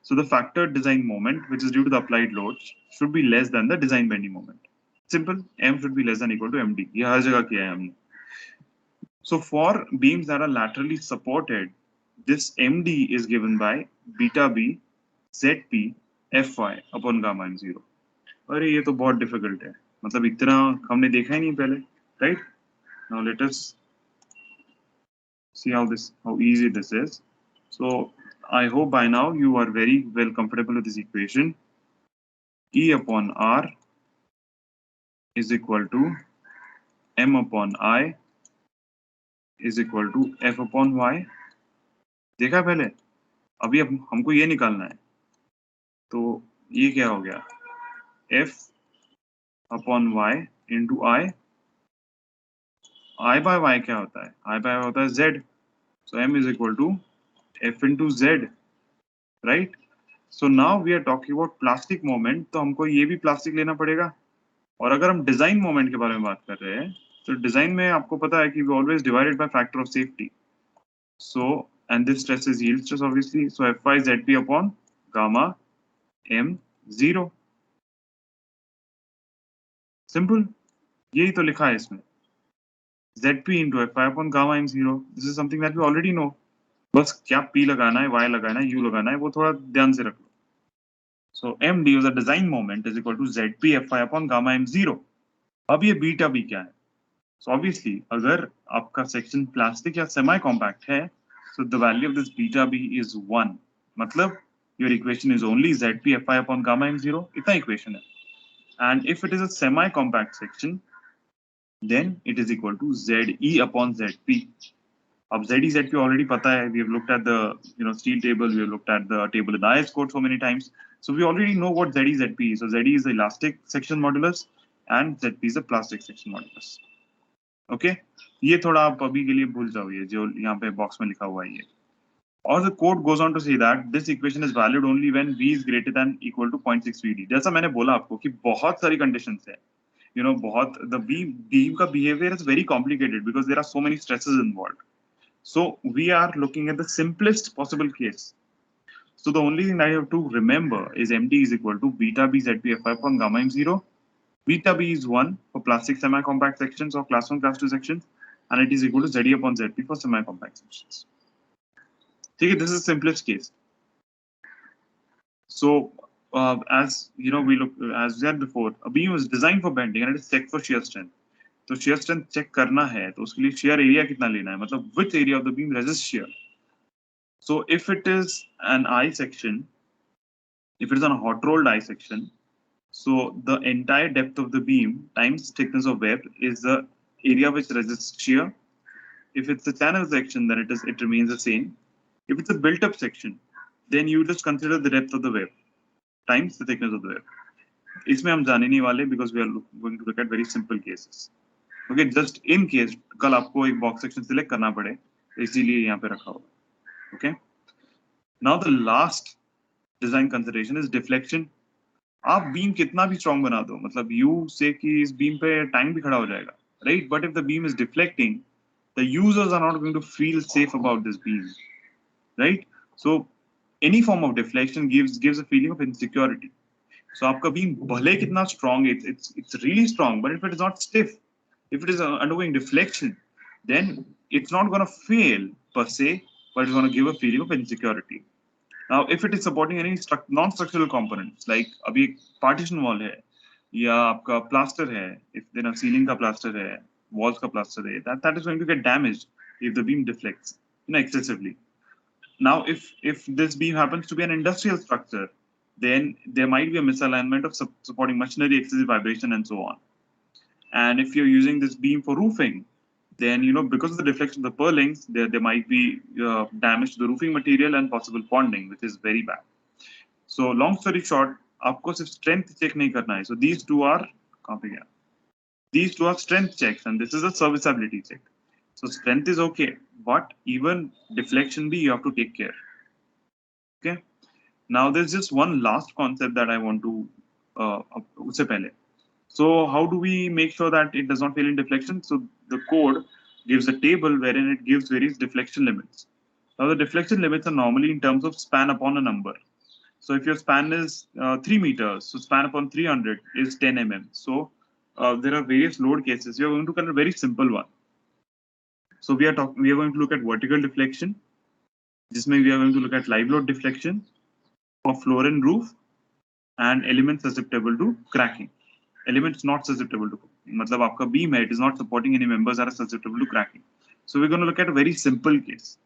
So the factor design moment, which is due to the applied load, should be less than the design bending moment. Simple. M should be less than equal to MD. ये हर जगह किया है हमने. So for beams that are laterally supported, this MD is given by beta B ZP Fy upon gamma m0. अरे ये तो बहुत difficult है. मतलब इतना हमने देखा ही नहीं पहले, right? Now let us see how easy this is. So I hope by now you are very well comfortable with this equation. E upon R is equal to M upon I is equal to F upon Y. देखा पहले? अभी अब हमको ये निकालना है. तो ये क्या हो गया? F upon Y into I. I by Y क्या होता है? I by Y होता है Z. So M is equal to F into Z, right? So now we are talking about plastic moment. तो हमको ये भी प्लास्टिक लेना पड़ेगा. और अगर हम डिजाइन मोमेंट के बारे में बात कर रहे हैं, तो डिजाइन में आपको पता है कि we always divided by factor of safety. So and this stress is yield stress obviously. So Fy Zp upon gamma m0. Simple. यही तो लिखा है इसमें. Zp into Fy upon gamma m0. This is something that we already know. बस क्या P लगाना है, Y लगाना है, U लगाना है, वो थोड़ा ध्यान से रख लो. So MD was a design moment is equal to Zp Fy upon gamma m0. अब ये बीटा B क्या है? So obviously अगर आपका सेक्शन प्लास्टिक या सेमी कॉम्पैक्ट है, so the value of this beta B is 1. मतलब your equation is only Zp Fy upon gamma m0. इतना equation है. And if it is a semi compact section, then it is equal to Ze upon Zp. अब Ze Zp already पता है. We have looked at the steel table. We have looked at the table in the IS code so many times. So we already know what Ze Zp is. So Ze is the elastic section modulus, and Zp is the plastic section modulus. Okay, ये थोड़ा आप अभी के लिए भूल जाओ, ये जो यहाँ पे बॉक्स में लिखा हुआ है ये. Or the code goes on to say that this equation is valid only when V is greater than equal to 0.6 VD. जैसा मैंने बोला आपको कि बहुत सारी conditions है. बहुत the beam का behavior is very complicated because there are so many stresses involved. So we are looking at the simplest possible case. So the only thing I have to remember is MD is equal to beta B Zp Fy upon gamma m0. Beta B is 1 for plastic semi-compact sections or class 1, class 2 sections, and it is equal to Ze upon Zp for semi-compact sections. Okay, this is the simplest case. So as we said before, a beam is designed for bending and it is checked for shear strength. तो shear strength check करना है, तो उसके लिए shear area कितना लेना है, मतलब which area of the beam resists shear. So if it is an I section, if it is on a hot rolled I section, so the entire depth of the beam times thickness of web is the area which resists shear. If it's a channel section, then it remains the same. If it's a built-up section, then you just consider the depth of the web times the thickness of the web. इसमें हम जाने नहीं वाले because we are going to look at very simple cases. Okay, just in case कल आपको एक box section select करना पड़े, तो इसीलिए यहाँ पे रखा होगा. Okay. Now the last design consideration is deflection. आप बीम कितना भी स्ट्रॉन्ग बना दो, मतलब यू से कि इस बीम पे टाइम भी खड़ा हो जाएगा, right? But if the beam is deflecting, the users are not going to feel safe about this beam, right? So any form of deflection gives a feeling of insecurity. So आपका beam भले कितना strong, it's really strong, but if it is not stiff, if it is undergoing deflection, then it's not going to fail per se, but it's going to give a feeling of insecurity. Now, if it is supporting any non-structural components, like अभी एक partition wall है, या आपका plaster है, if then a ceiling का plaster है, walls का plaster है, that is going to get damaged if the beam deflects, excessively. Now, if this beam happens to be an industrial structure, then there might be a misalignment of supporting machinery, excessive vibration, and so on. And if you're using this beam for roofing, then because of the deflection of the purlins, there might be damage to the roofing material and possible ponding, which is very bad. So long story short, आपको सिर्फ strength check नहीं करना है. So these two are कहाँ पे गया? These two are strength checks, and this is a serviceability check. So strength is okay, but even deflection you have to take care. Okay. Now there's just one last concept that I want to उससे पहले. So how do we make sure that it does not fail in deflection? So the code gives a table wherein it gives various deflection limits. Now the deflection limits are normally in terms of span upon a number. So if your span is 3 meters, so span upon 300 is 10 mm. So there are various load cases. We are going to consider a very simple one. So we are going to look at vertical deflection. This means we are going to look at live load deflection for floor and roof, and elements susceptible to cracking. Elements not susceptible to cracking. मतलब आपका beam है, it is not supporting any members that are susceptible to cracking. So we're going to look at a very simple case.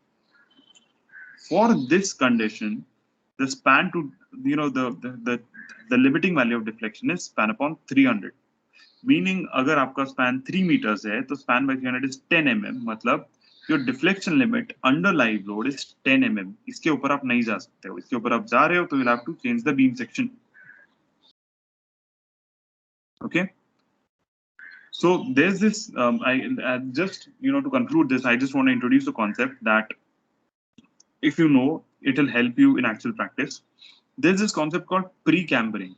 For this condition, the span to the limiting value of deflection is span upon 300. Meaning अगर आपका span 3 meters है, तो span by 300 is 10 mm. मतलब your deflection limit under live load is 10 mm. इसके ऊपर आप नहीं जा सकते हो. इसके ऊपर आप जा रहे हो तो you'll have to change the beam section. Okay. So there's this. I just to conclude this, I just want to introduce a concept that, if you know, it will help you in actual practice. There's this concept called pre-cambering.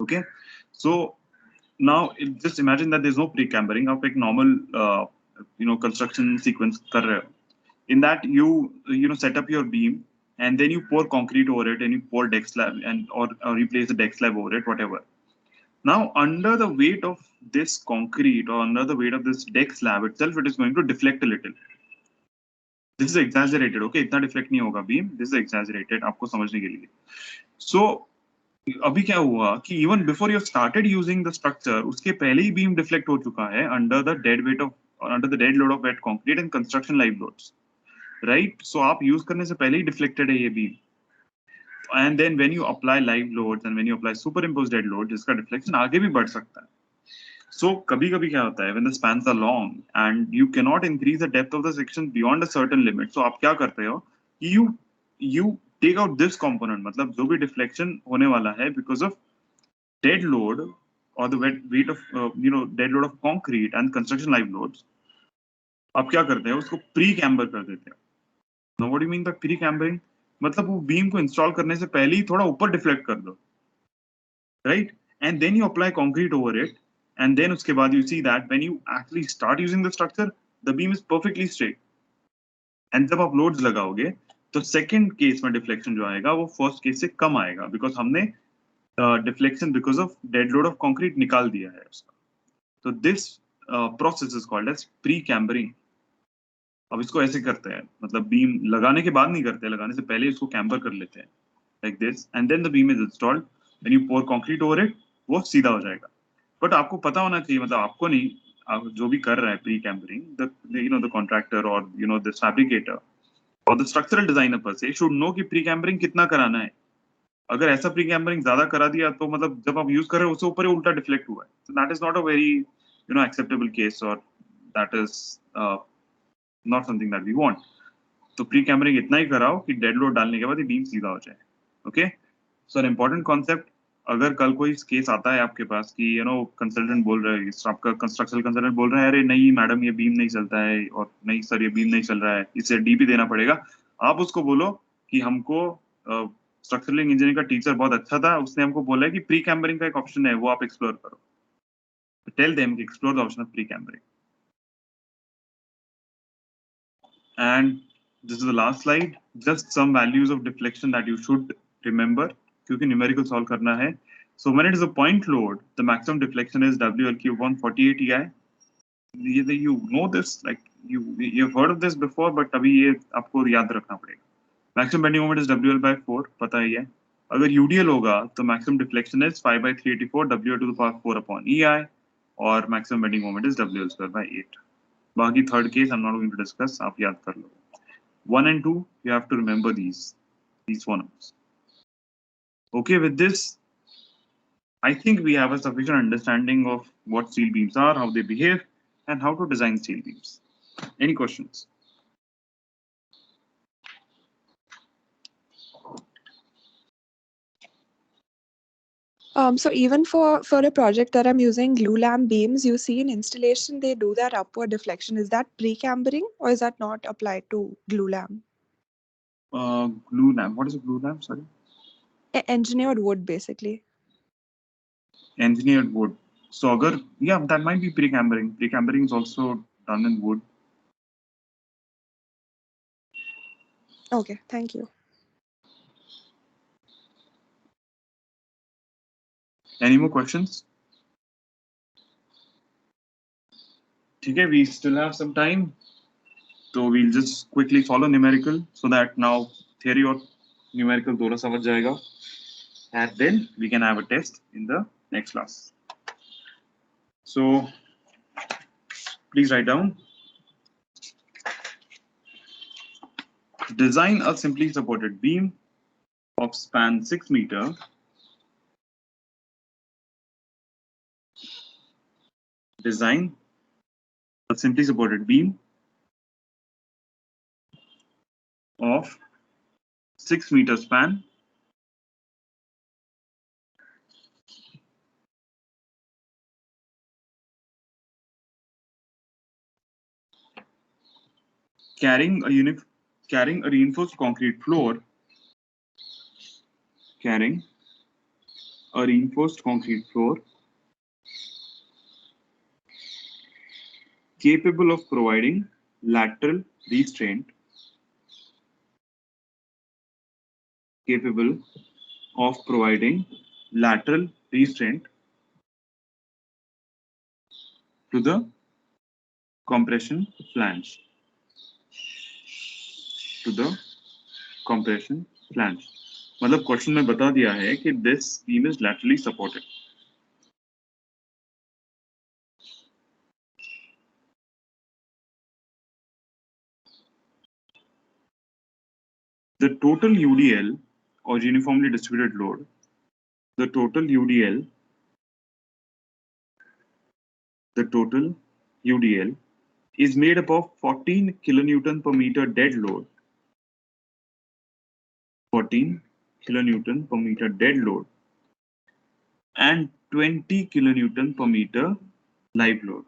Okay. So now just imagine that there's no pre-cambering. आप एक normal construction sequence कर रहे हो. In that you set up your beam, and then you pour concrete over it, and you pour deck slab or replace the deck slab over it, whatever. Now, under the weight of this concrete, or under the weight of this deck slab itself, it is going to deflect a little. This is exaggerated, okay? इतना deflect नहीं होगा beam. This is exaggerated, आपको समझने के लिए. So, अभी क्या हुआ कि even before you started using the structure, उसके पहले ही beam deflect हो चुका है under the dead load of wet concrete and construction live loads, right? So आप use करने से पहले ही deflected है ये beam. And then when you apply live loads and when you apply superimposed dead loads, इसका deflection आगे भी बढ़ सकता है. So कभी-कभी क्या होता है, when the spans are long and you cannot increase the depth of the section beyond a certain limit, so आप क्या करते हो, you take out this component, मतलब जो भी deflection होने वाला है because of dead load or the weight of dead load of concrete and construction live loads, आप क्या करते हैं, उसको pre-camber कर देते हैं. Now what do you mean by pre-cambering? मतलब वो बीम को इंस्टॉल करने से पहले ही थोड़ा ऊपर डिफ्लेक्ट कर दो, right? And then you apply concrete over it, and then उसके बाद you see that when you actually start using the structure, the beam is perfectly straight. And जब आप लोड्स लगाओगे तो सेकंड केस में डिफ्लेक्शन जो आएगा वो फर्स्ट केस से कम आएगा, बिकॉज हमने deflection because of dead load of concrete निकाल दिया है उसका. तो this process is called as precambering. अब इसको ऐसे करते हैं, मतलब बीम लगाने के बाद नहीं करते, लगाने से पहले इसको कैम्बर कर लेते हैं like this, and then the beam is installed. When you pour concrete over it, वो सीधा हो जाएगा. बट आपको पता होना चाहिए, मतलब आपको नहीं, आप जो भी कर रहा है प्री कैम्बरिंग, द कॉन्ट्रैक्टर और द फैब्रिकेटर और द स्ट्रक्चरल डिजाइनर पर से शुड नो कि प्री कैम्बरिंग कितना कराना है. अगर ऐसा प्री कैम्बरिंग ज्यादा करा दिया तो मतलब जब आप यूज कर रहे हो उससे ऊपर ही उल्टा डिफ्लेक्ट हुआ है. So that is not a very acceptable case, और that is not something that we want. तो प्री कैमरिंग इतना ही कराओ कि डेड लोड डालने के बाद ये बीम सीधा हो जाए. ओके. सो इंपॉर्टेंट कॉन्सेप्ट, अगर कल कोई केस आता है आपके पास कि कंसल्टेंट बोल रहा है, आपका कंस्ट्रक्शन कंसल्टेंट बोल रहा है, अरे नहीं मैडम ये बीम नहीं चलता है, और नहीं सर ये बीम नहीं चल रहा है, इसे डीपी देना पड़ेगा, आप उसको बोलो कि हमको स्ट्रक्चरल इंजीनियरिंग का टीचर बहुत अच्छा था, उसने हमको बोला है कि प्री कैमरिंग का एक ऑप्शन है, वो आप एक्सप्लोर करो. टेल देम कि explore the option of precambering. And this is the last slide. Just some values of deflection that you should remember. क्योंकि numerical solve करना है. So when it is a point load, the maximum deflection is WL cube 148 EI. You know this, like you've heard of this before, but अभी ये आपको याद रखना पड़ेगा. Maximum bending moment is WL by 4, पता ही है. अगर UDL होगा, तो maximum deflection is 5 by 384 WL to the power 4 upon EI, और maximum bending moment is WL square by 8. बाकी third case I'm not going to discuss. आप याद कर लो. 1 and 2, you have to remember these phonemes. Okay, with this, I think we have a sufficient understanding of what steel beams are, how they behave, and how to design steel beams. Any questions? So even for a project that I'm using glue lamp beams, you see in installation they do that upward deflection. Is that pre-cambering or is that not applied to glue lamp? Glue lamp. What is a glue lamp? Sorry. Engineered wood, basically. Engineered wood. So agar, yeah, that might be pre-cambering. Pre-cambering is also done in wood. Okay, thank you. Any more questions? Okay, we still have some time. So we'll just quickly follow numerical so that now theory or numerical दोनों समझ जाएगा. And then we can have a test in the next class. So please write down. Design a simply supported beam of span 6 meter design a simply supported beam of 6 meter span carrying a reinforced concrete floor capable of providing lateral restraint to the compression flange. मतलब question में बता दिया है कि this beam is laterally supported. The total UDL or uniformly distributed load, the total UDL is made up of 14 kilonewton per meter dead load, 14 kilonewton per meter dead load, and 20 kilonewton per meter live load.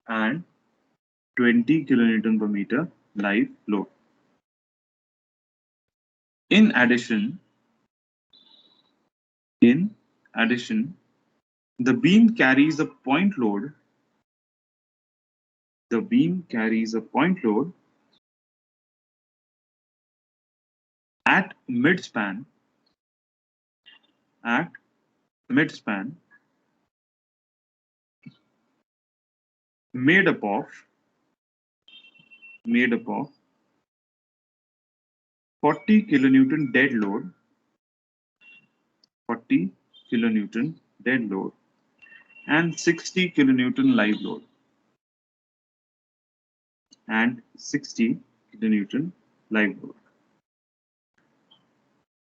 And 20 kilonewton per meter live load. In addition, the beam carries a point load. At midspan made up of 40 kilonewton dead load, and 60 kilonewton live load,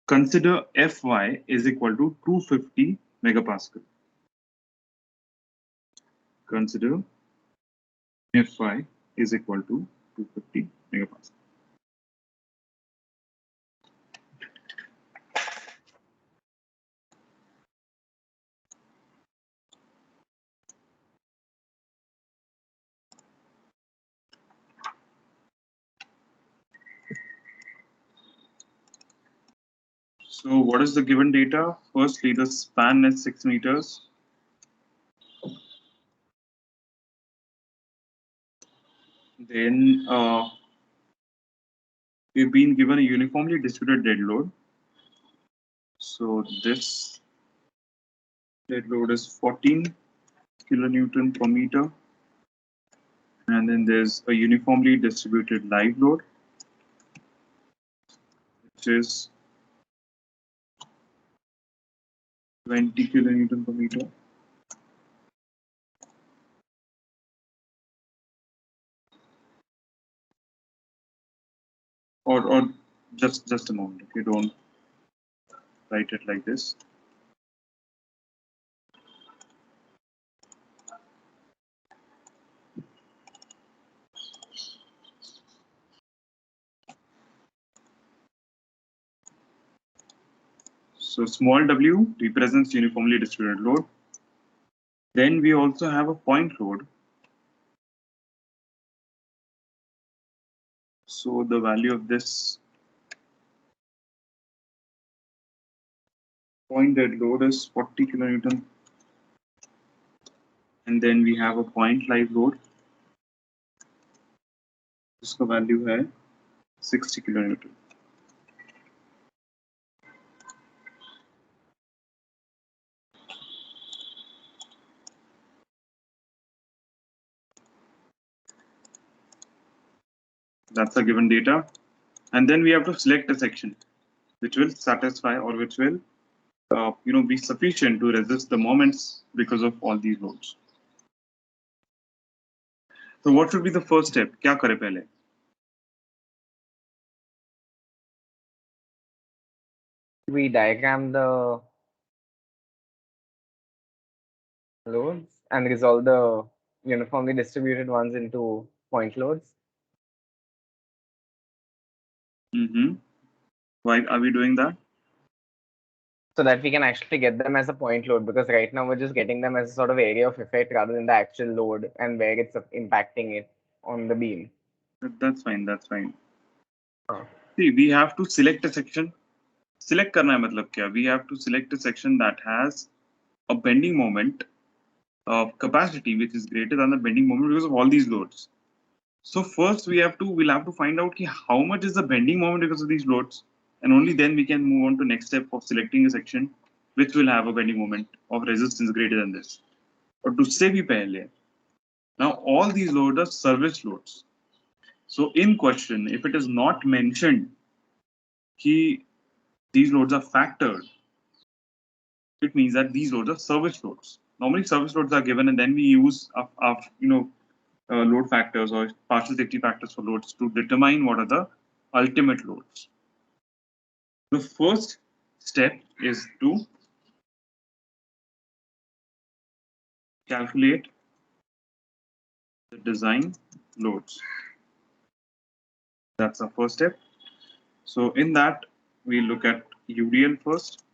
Consider Fy is equal to 250 megapascal. Consider Fy is equal to 250 megapascal. So what is the given data? Firstly, the span is 6 meters. Then we've been given a uniformly distributed dead load. So this dead load is 14 kilonewton per meter. And then there's a uniformly distributed live load, which is 20 kilonewton per meter. Or just a moment, okay, don't write it like this. So small w represents uniformly distributed load. Then we also have a point load. So the value of this point dead load is 40 kilonewton. And then we have a point live load. इसका value है 60 kilonewton. That's a given data. And then we have to select a section which will satisfy or which will be sufficient to resist the moments because of all these loads. So what should be the first step? क्या करें पहले? We diagram the loads and resolve the uniformly distributed ones into point loads. Why are we doing that? So that we can actually get them as a point load, because right now we're just getting them as a sort of area of effect rather than the actual load and where it's impacting it on the beam. That's fine. That's fine. Oh. See, we have to select a section. Select करना है मतलब क्या? We have to select a section that has a bending moment of capacity which is greater than the bending moment because of all these loads. So first we'll have to find out how much is the bending moment because of these loads, and only then we can move on to next step of selecting a section which will have a bending moment of resistance greater than this. Or to say bhi pehle, now all these loads are service loads. So in question, if it is not mentioned कि these loads are factored, it means that these loads are service loads. Normally service loads are given and then we use load factors or partial safety factors for loads to determine what are the ultimate loads. The first step is to calculate the design loads. That's the first step. So in that, we look at UDL first.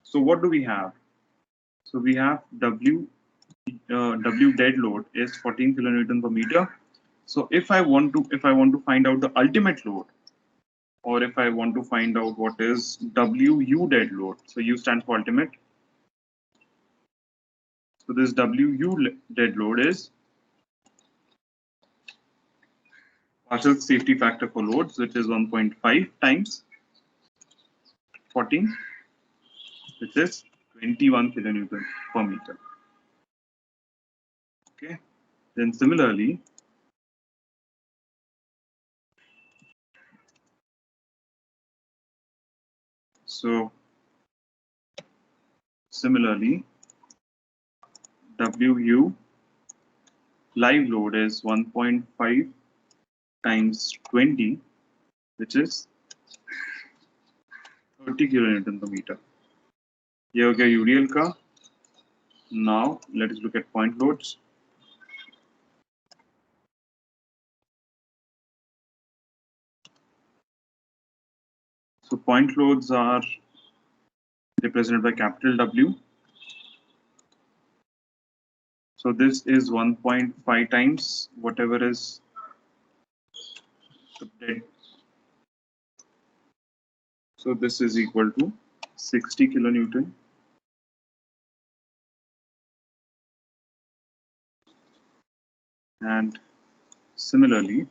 So what do we have? So we have W dead load is 14 kilonewton per meter. So if I want to find out the ultimate load, or if I want to find out what is WU dead load, so U stands for ultimate. So this WU dead load is partial safety factor for loads, which is 1.5 times 14, which is 21 kilonewton per meter. Okay. Then similarly, WU live load is 1.5 times 20, which is 30 kilonewton per meter. ये हो गया UDL का. Now let us look at point loads. So point loads are represented by capital W. So this is 1.5 times whatever is the dead. So this is equal to 60 kilonewton. And similarly,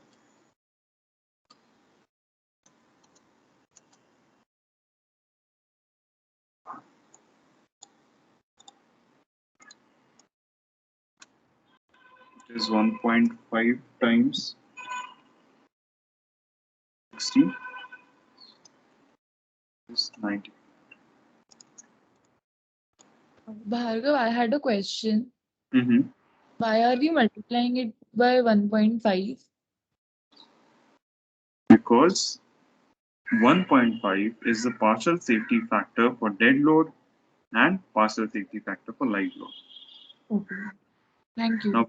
is 1.5 times 60 is 90. Bhargav, I had a question. Mm-hmm. Why are we multiplying it by 1.5? Because 1.5 is the partial safety factor for dead load and partial safety factor for live load. Okay. Thank you. Now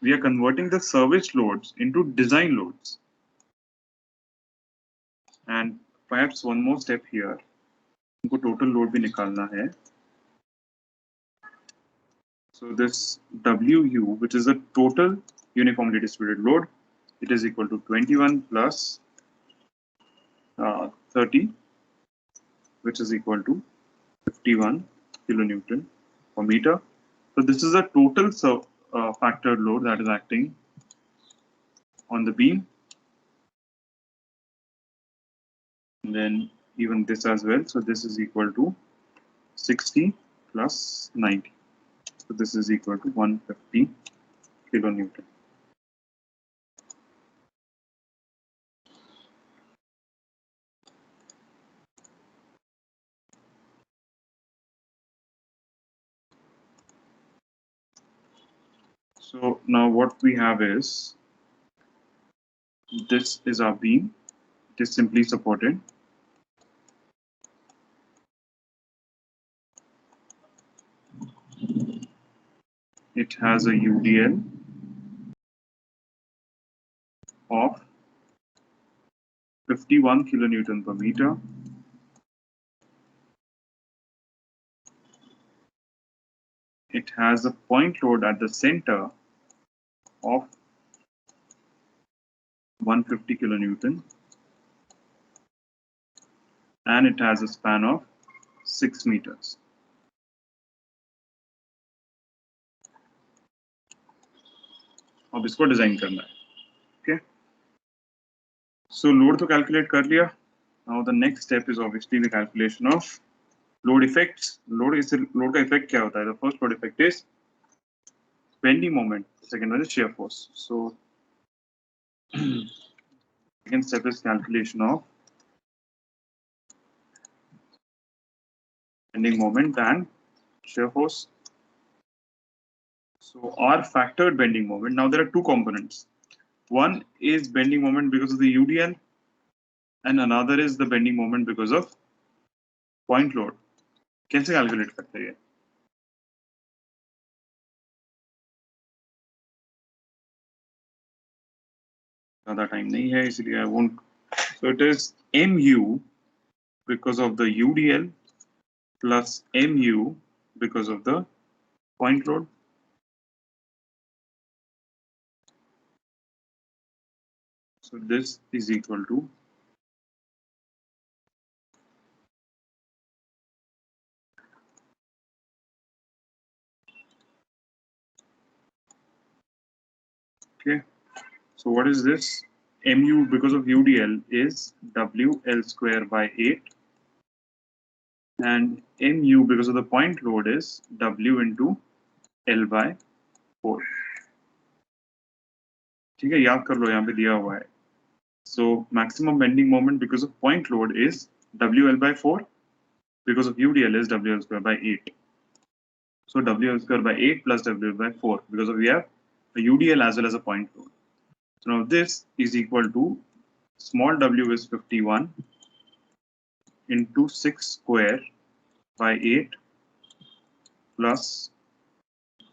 we are converting the service loads into design loads. And perhaps one more step here. हमको total load भी निकालना है. So this WU, which is the total uniformly distributed load, it is equal to 21 plus 30, which is equal to 51 kilonewton per meter. So this is a total factored load that is acting on the beam. And then even this as well. So this is equal to 60 plus 90. So this is equal to 150 kilonewton. So now what we have is, this is our beam. It is simply supported. It has a UDL of 51 kilonewton per meter. It has a point load at the center of 150 kilonewton. And it has a span of 6 meters. अब इसको design करना है. Okay. So load तो calculate कर लिया. Now the next step is obviously the calculation of load effects. Load का effect क्या होता है? The first load effect is bending moment. The second one is shear force. So second step is calculation of bending moment and shear force. So our factored bending moment. Now there are two components. One is bending moment because of the UDL, and another is the bending moment because of point load. कैसे calculate करते हैं? ज़्यादा time नहीं है, इसलिए I won't. So it is MU because of the UDL plus MU because of the point load. So this is equal to okay. So what is this? MU because of UDL is WL square by 8, and MU because of the point load is W into L by 4. ठीक है, याद कर लो, यहाँ पे दिया हुआ है. So maximum bending moment because of point load is WL by 4, because of UDL is WL square by 8. So WL square by 8 plus WL by 4 because of we have a UDL as well as a point load. So now this is equal to small w is 51 into 6 square by 8 plus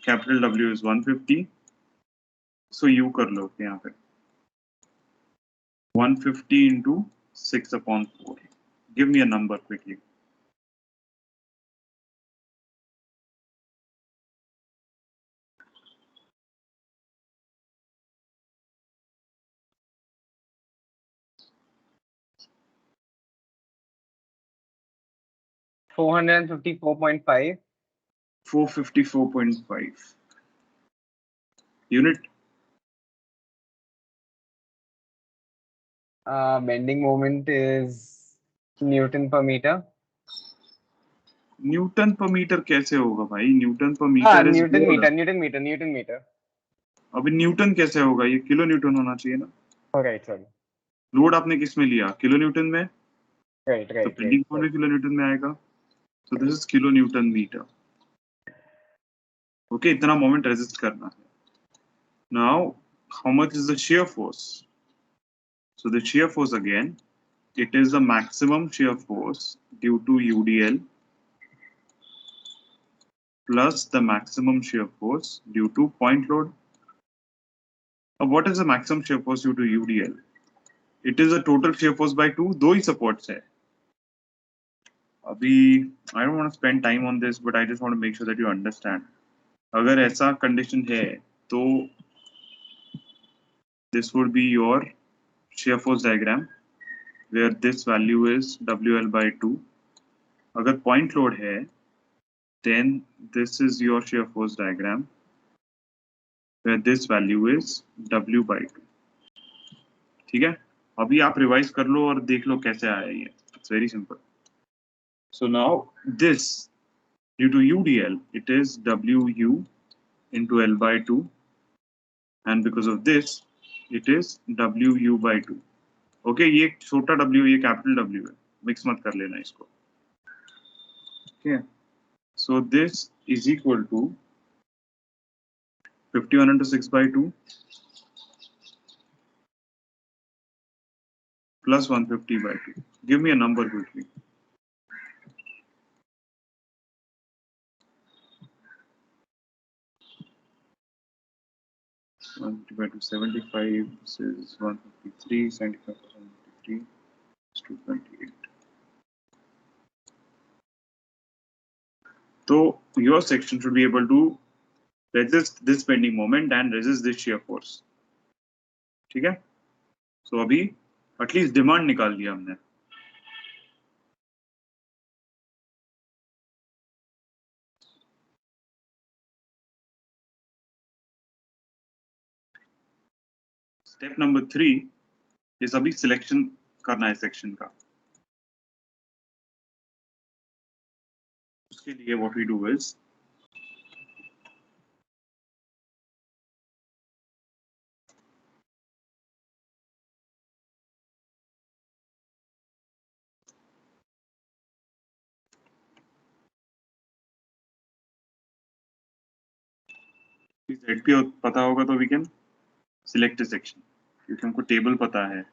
capital W is 150. So U कर लो यहाँ पे 150 into 6 upon 4. Give me a number quickly. $454.5. 454.5 unit. Bending moment is Newton per meter. Newton per metre कैसे होगा भाई? Newton per metre is Newton more. meter. अभी Newton कैसे होगा, ये किलो न्यूटन होना चाहिए ना. Right, sir. लोड आपने किस में लिया, किलो न्यूटन में, Right, तो right, बेंडिंग right. फोर्स भी किलो न्यूटन में आएगा. So this is kilo Newton meter. Okay, इतना मोमेंट रेजिस्ट करना है. Now, how much is the shear force? So the shear force again, it is the maximum shear force due to UDL plus the maximum shear force due to point load. What is the maximum shear force due to UDL? It is the total shear force by 2. दो ही supports है. अभी I don't want to spend time on this, but I just want to make sure that you understand. अगर ऐसा condition है, तो this would be your shear force diagram where this value is WL by 2. अगर point load है, then this is your shear force diagram where this value is W by 2. ठीक है, अभी आप रिवाइज कर लो और देख लो कैसे आया ये. It's very simple. So now this due to UDL, it is WU into L by 2, and because of this, it is WU by 2. Okay, ये छोटा W, ये capital W है, मिक्स मत कर लेना इसको. Okay, so this is equal to 51 into 6 by 2 plus 150 by 2. Give me a number quickly. By 275, this is 153, 75 153 is 228. So your section should be able to resist this bending moment and resist this shear force. ठीक है? So अभी at least demand निकाल दिया हमने. Step number 3 is अभी selection करना है section का. उसके लिए what we do is ZP पता होगा तो we can select a section, क्योंकि हमको टेबल पता है.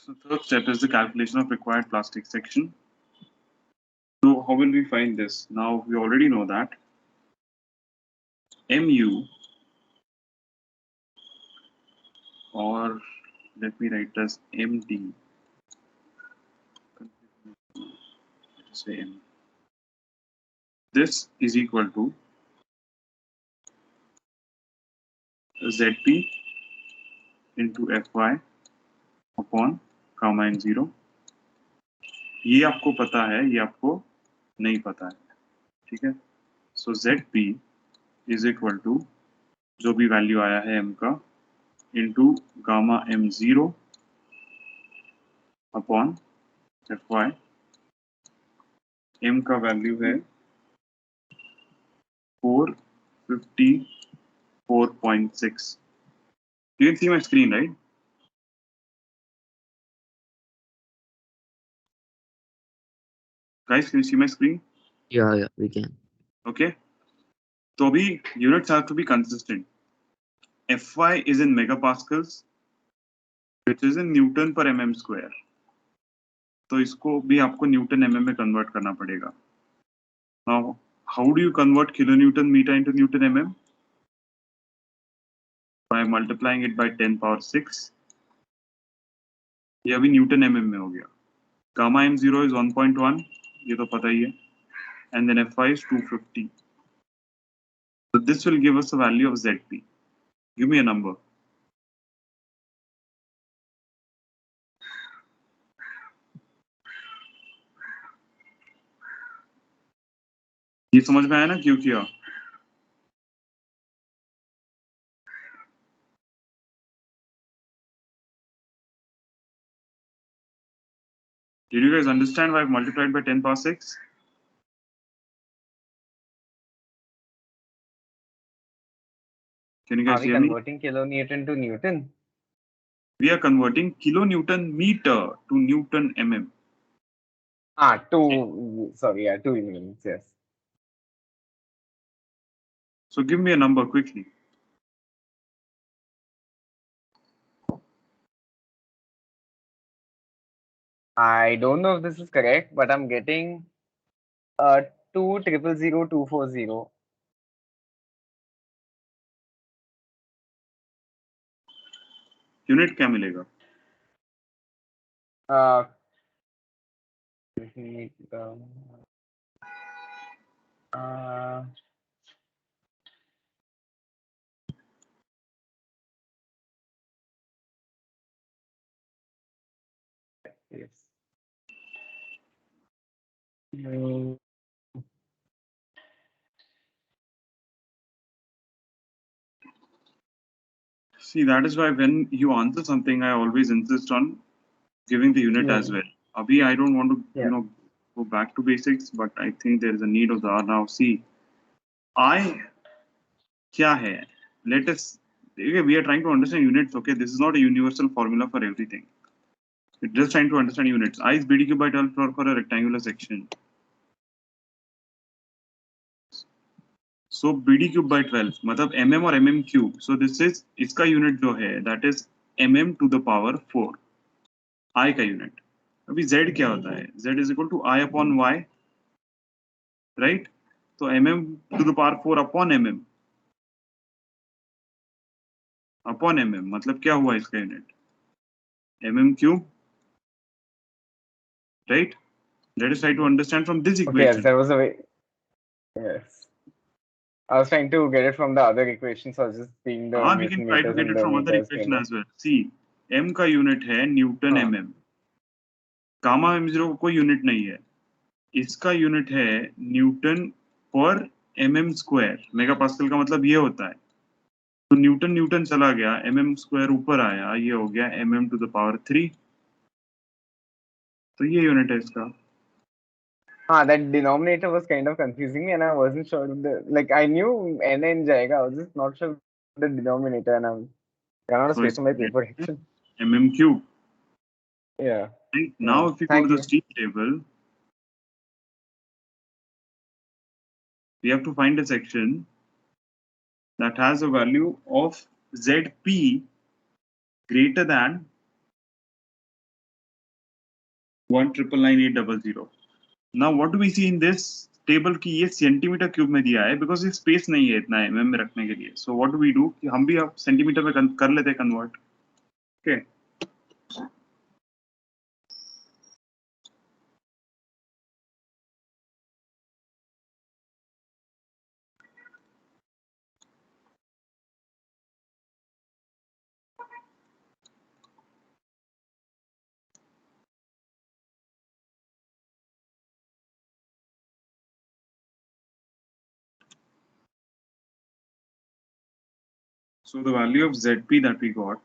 So third step is the calculation of required plastic section. So how will we find this? Now we already know that MU, or let me write as MD. Say M. This is equal to ZP into Fy upon gamma n0. ये आपको पता है, ये आपको नहीं पता है. ठीक है, सो ZP इज इक्वल टू जो भी वैल्यू आया है m का into gamma m0 upon Fy. m का वैल्यू है 454.6. You can see my screen, right? Guys, can you see my screen? Yeah, we can. Okay. So abhi units have to be consistent. Fy is in megapascals, which is in Newton per mm square. तो इसको भी आपको Newton mm में convert करना पड़ेगा. Now, how do you convert kilonewton meter into Newton mm? By multiplying it by 10 power 6. ये अभी Newton mm में हो गया. Gamma m0 is 1.1, ये तो पता ही है. And then Fy is 250. So this will give us a value of Zp. Give me a number. ये समझ में आया ना क्यों किया? Did you guys understand why I've multiplied by 10 power 6? Can you guys Are we hear me? converting kilonewton to Newton? We are converting kilonewton meter to Newton mm. Two units, yes. So give me a number quickly. I don't know if this is correct, but I'm getting 2000240. Unit क्या मिलेगा? Yes. Mm, See, that is why when you answer something, I always insist on giving the unit as well. Abhi, I don't want to, go back to basics, but I think there is a need of the R now. See, I क्या है? Let us. Okay, we are trying to understand units. Okay, this is not a universal formula for everything. We're just trying to understand units. I is BD cube by 12 for a rectangular section. So BD cube by 12 मतलब mm और mm cube. So this is इसका unit जो है that is mm to the power 4. I का unit. अभी z क्या होता है? Z is equal to I upon y, right? तो mm to the power 4 upon mm. Upon mm मतलब क्या हुआ इसका unit? mm cube, right? Let us try to understand from this Okay, yes, equation. there was a way. Yes. I was trying to get it from the other equation, so I was just seeing the We can Newton try to meters get and it the from other meters. equation as well. See, m का unit है Newton mm. Gamma m0 कोई unit नहीं है. इसका unit है Newton per mm square. Megapascal का मतलब ये होता है. तो न्यूटन न्यूटन चला गया, mm square ऊपर आया, ये हो गया mm to the power 3. तो ये unit है इसका. That denominator was kind of confusing me, and I wasn't sure. I knew n in जाएगा, I was just not sure the denominator, and I'm cannot So space on my it's paper action. mm cube. Yeah. Right? Now if we go Thank to the you. steam table, we have to find a section that has a value of Zp greater than 1,998,000. Now what do we see in this table कि ये centimetre cube में दिया है because ये space नहीं है इतना mm में रखने के लिए. So what do we do कि हम भी अब सेंटीमीटर में कर लेते हैं convert. Okay. So the value of Zp that we got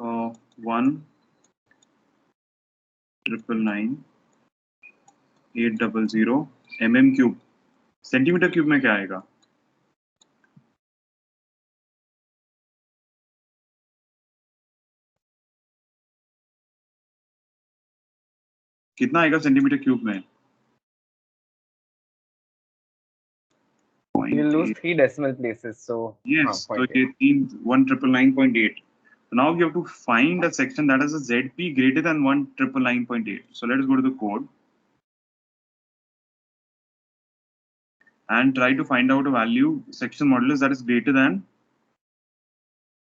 uh, 1,998,000 mm cube. Centimetre cube में क्या आएगा? कितना आएगा सेंटीमीटर क्यूब में? You'll lose 3 decimal places. So yes, so 0.8. 1,999.8. So now you have to find a section that has a ZP greater than 1,999.8. So let us go to the code and try to find out a value section modulus that is greater than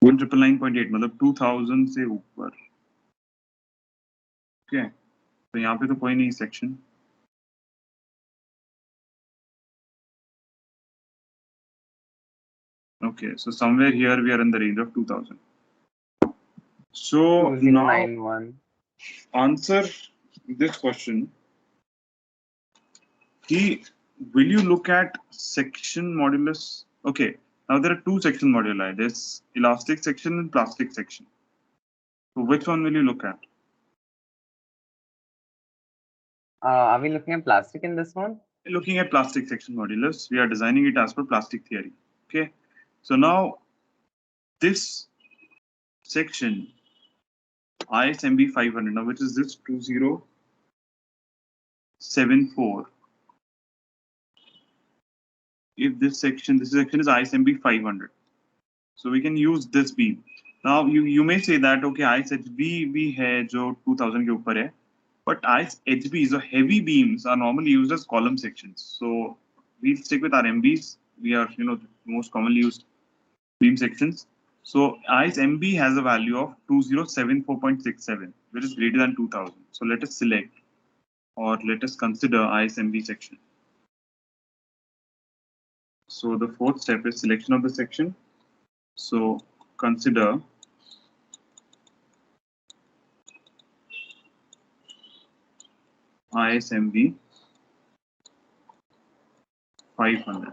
1,999.8, मतलब 2000 से ऊपर. Okay, तो यहाँ पे तो कोई नहीं section. Okay, so somewhere here we are in the range of 2000. So now 2091. answer this question. Will you look at section modulus? Okay, now there are two section moduli. There's elastic section and plastic section. So which one will you look at? Are we looking at plastic in this one? Looking at plastic section modulus, we are designing it as per plastic theory. Okay, so now this section ISMB 500, now which is this 2074. If this section is ISMB 500, so we can use this beam. Now you may say that okay, ISHB भी है जो 2000 के ऊपर है, but ISHBs or heavy beams are normally used as column sections. So we'll stick with our MBs. We are the most commonly used beam sections. So ISMB has a value of 2074.67, which is greater than 2000. So let us select or let us consider ISMB section. So the fourth step is selection of the section. So consider ISMB 500.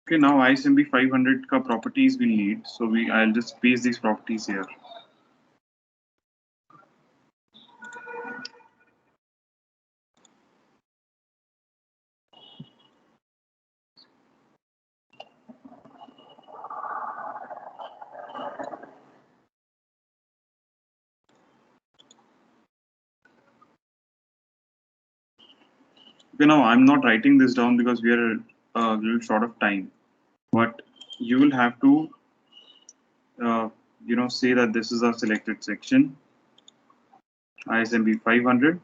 Okay, now ISMB 500 ka properties we need. So I'll just paste these properties here. Okay, now I'm not writing this down because we are a little short of time, but you will have to, say that this is our selected section, ISMB 500.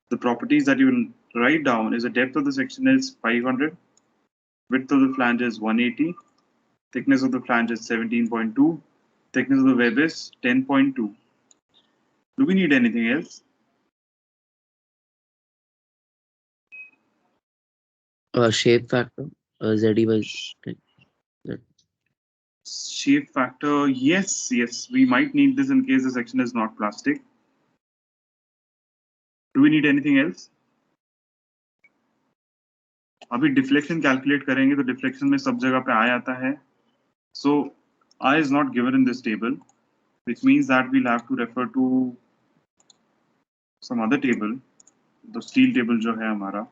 The properties that you will write down is the depth of the section is 500, width of the flange is 180, thickness of the flange is 17.2, thickness of the web is 10.2. Do we need anything else? Shape factor, ZD by that. Shape factor, yes, we might need this in case the section is not plastic. Do we need anything else? अभी deflection calculate करेंगे तो deflection में सब जगह पे आ जाता है. So I is not given in this table, which means that we'll have to refer to some other table, the steel table जो है हमारा.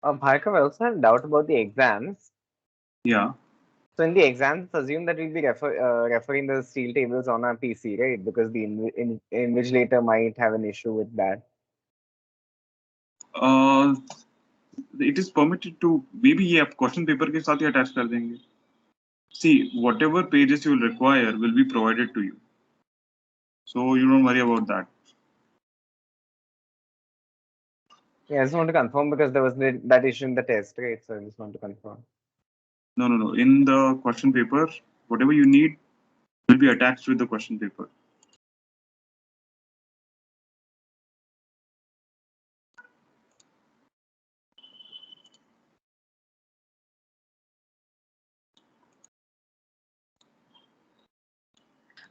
Bhargav, I also have a doubt about the exams. Yeah. So in the exams, assume that we'll be referring the steel tables on our PC, right? Because the invigilator might have an issue with that. It is permitted to, maybe ये आप question paper के साथ ही attach कर देंगे. See, whatever pages you will require will be provided to you. So you don't worry about that. Yeah, I just want to confirm because there was that issue in the test, right? So I just want to confirm. No. In the question paper, whatever you need will be attached with the question paper.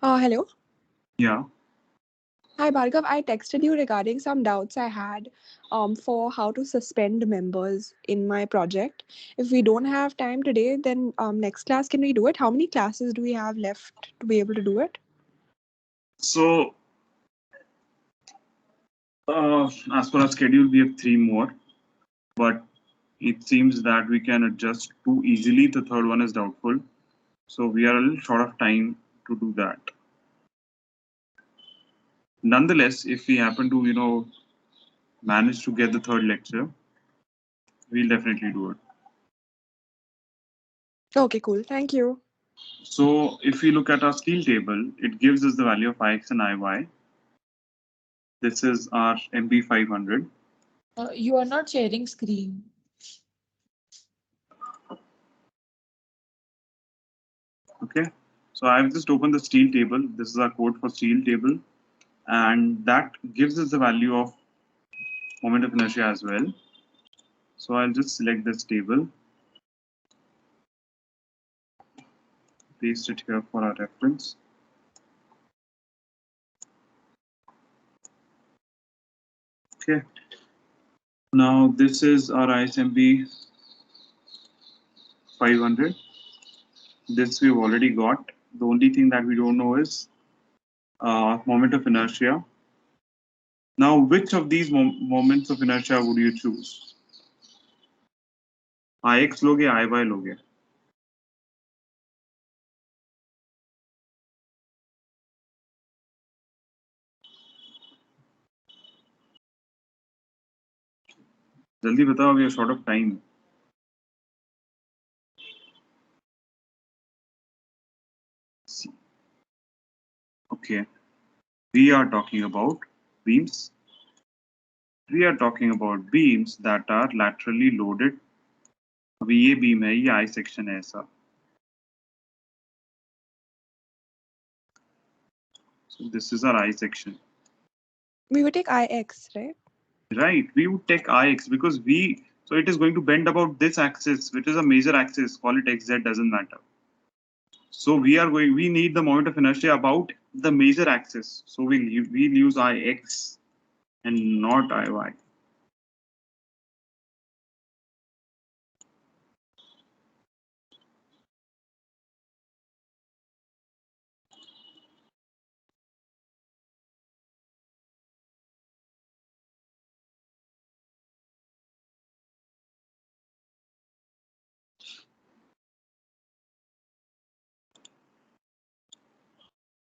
Hello. Yeah. Hi, Bhargav. I texted you regarding some doubts I had for how to suspend members in my project. If we don't have time today, then next class, can we do it? How many classes do we have left to be able to do it? So, as per our schedule, we have 3 more, but it seems that we can adjust too easily. The third one is doubtful. So we are a little short of time to do that. Nonetheless, if we happen to, manage to get the third lecture, we'll definitely do it. Okay, cool. Thank you. So if we look at our steel table, it gives us the value of Ix and Iy. This is our MB500. You are not sharing screen. Okay, so I've just opened the steel table. This is our code for steel table, and that gives us the value of moment of inertia as well. So I'll just select this table, paste it here for our reference. Okay, now this is our ISMB 500. This we've already got. The only thing that we don't know is moment of inertia. Now, which of these moments of inertia would you choose? Ix लोगे, Iy लोगे? जल्दी बताओ, we are short of time. Okay, we are talking about beams. We are talking about beams that are laterally loaded. अभी ये beam है, ये I section है ऐसा. So this is our I section. We would take IX, right? Right, we would take Ix because so it is going to bend about this axis, which is a major axis. Call it XZ, doesn't matter. So we need the moment of inertia about the major axis. So we'll use Ix and not Iy.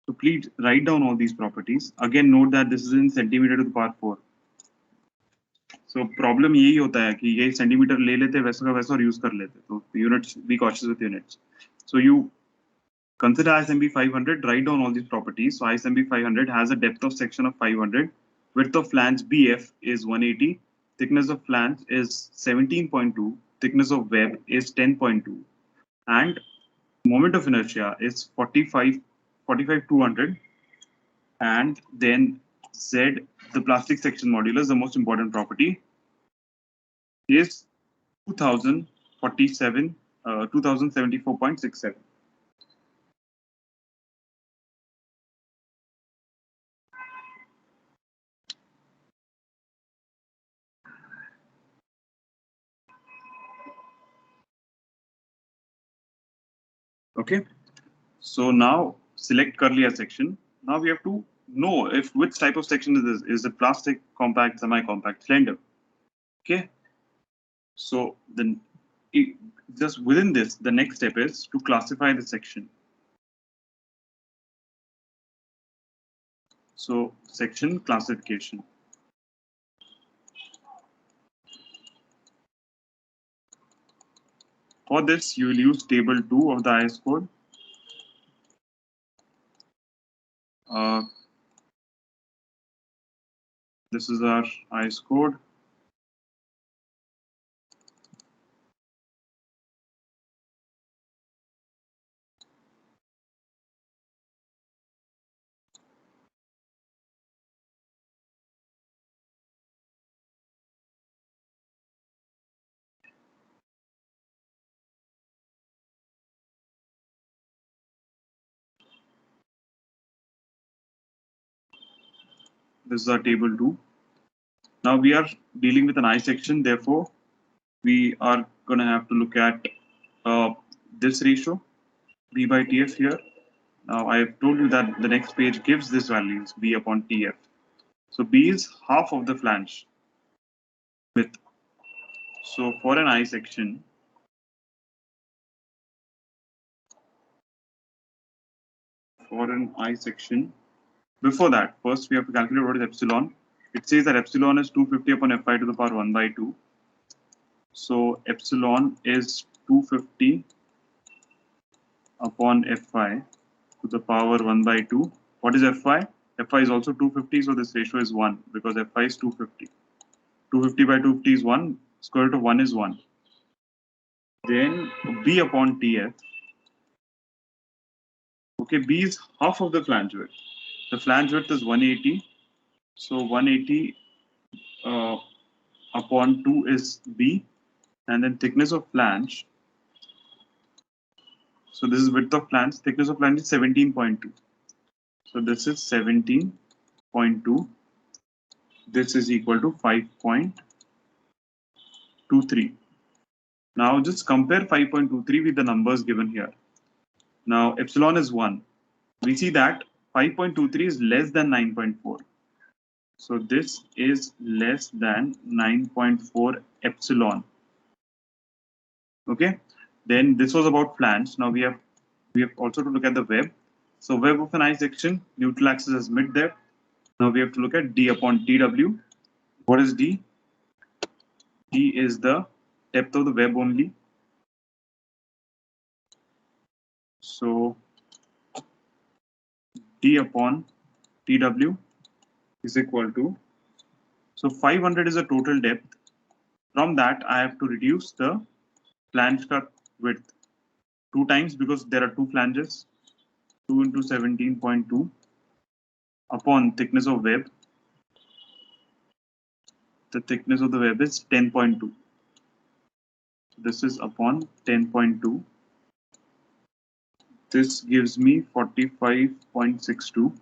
So please write down all these properties. Again, note that this is in centimeter to the power 4. So problem यही होता है कि ये centimeter ले लेते वैसा का वैसा और use कर लेते. तो units, be cautious with units. So you consider ISMB 500, write down all these properties. So ISMB 500 has a depth of section of 500, width of flange BF is 180, thickness of flange is 17.2, thickness of web is 10.2, and moment of inertia is 45 200, and then Z, the plastic section modulus, the most important property, is 2074.67. Okay, so now select curly section. Now we have to know if which type of section is this. Is it plastic, compact, semi-compact, slender? Okay, so then just within this, the next step is to classify the section. So section classification. For this, you will use table 2 of the IS code. This is our IS code. This is our table 2. Now we are dealing with an I section, therefore we are going to have to look at this ratio, B by TF here. Now I have told you that the next page gives this values, B upon TF. So B is half of the flange width. So for an I section, Before that, first we have to calculate what is epsilon. It says that epsilon is 250 upon fi to the power 1 by 2. So epsilon is 250 upon fi to the power 1 by 2. What is fi? Fi is also 250, so this ratio is 1 because fi is 250. 250 by 250 is 1, square root of 1 is 1. Then b upon tf. Okay, b is half of the flange width. The flange width is 180. So 180 upon 2 is b, and then thickness of flange. So this is width of flange. Thickness of flange is 17.2. So this is 17.2. This is equal to 5.23. Now just compare 5.23 with the numbers given here. Now epsilon is 1. We see that 5.23 is less than 9.4. So this is less than 9.4 epsilon. Okay. Then this was about flange. Now we have also to look at the web. So web of an I section, neutral axis is mid depth. Now we have to look at d upon tw. What is d? D is the depth of the web only. So d upon tw is equal to, so 500 is the total depth. From that, I have to reduce the flange cut width 2 times because there are 2 flanges. 2 into 17.2 upon thickness of web. The thickness of the web is 10.2. This is upon 10.2. This gives me 45.62.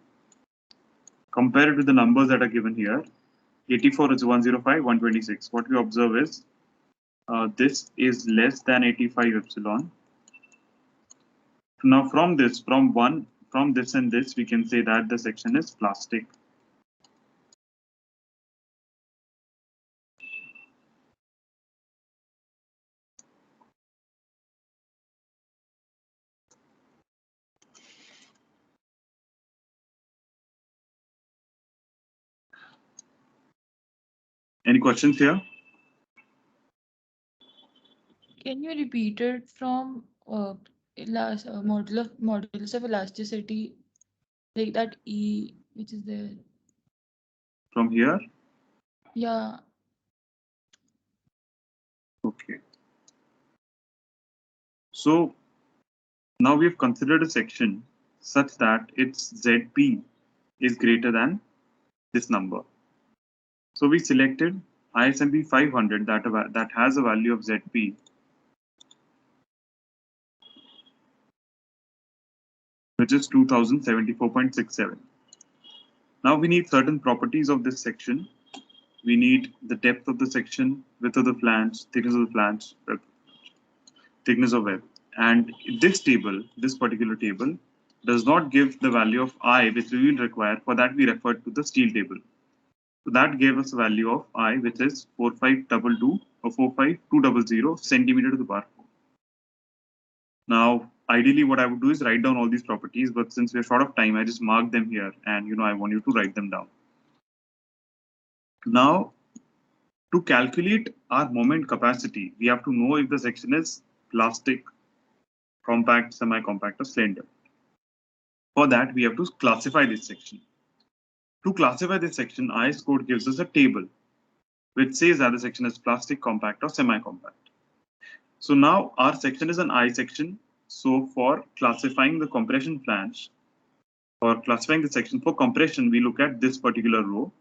Compare it with the numbers that are given here. 84 is 105, 126. What we observe is this is less than 85 epsilon. Now from this, from this and this, we can say that the section is plastic. Any questions here? Can you repeat it from modulus of elasticity, like that E which is there? From here? Yeah. Okay. So now we have considered a section such that its ZP is greater than this number. So we selected ISMP 500 that has a value of ZP which is 2074.67. Now we need certain properties of this section. We need the depth of the section, width of the flange, thickness of the flange, thickness of web. And this table, this particular table, does not give the value of I which we will require. For that we referred to the steel table. So that gave us a value of I which is 4522 or 45200 centimeter to the power 4. Now, ideally what I would do is write down all these properties, but since we're short of time, I just mark them here and I want you to write them down. Now, to calculate our moment capacity, we have to know if the section is plastic, compact, semi-compact, or slender. For that, we have to classify this section. To classify this section, IS code gives us a table which says that the section is plastic, compact, or semi-compact. So now our section is an I section. So for classifying the compression flange, or classifying the section for compression, we look at this particular row.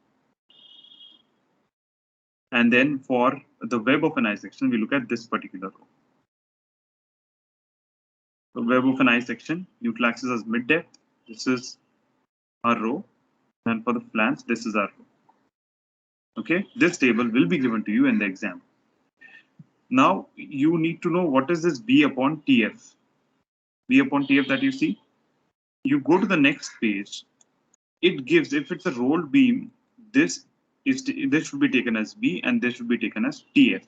And then for the web of an I section, we look at this particular row. The web of an I section, neutral axis as mid depth. This is our row. And for the flange, this is our row. Okay, this table will be given to you in the exam. Now you need to know what is this B upon TF. B upon TF that you see. You go to the next page. It gives, if it's a rolled beam, this should be taken as B and this should be taken as TF.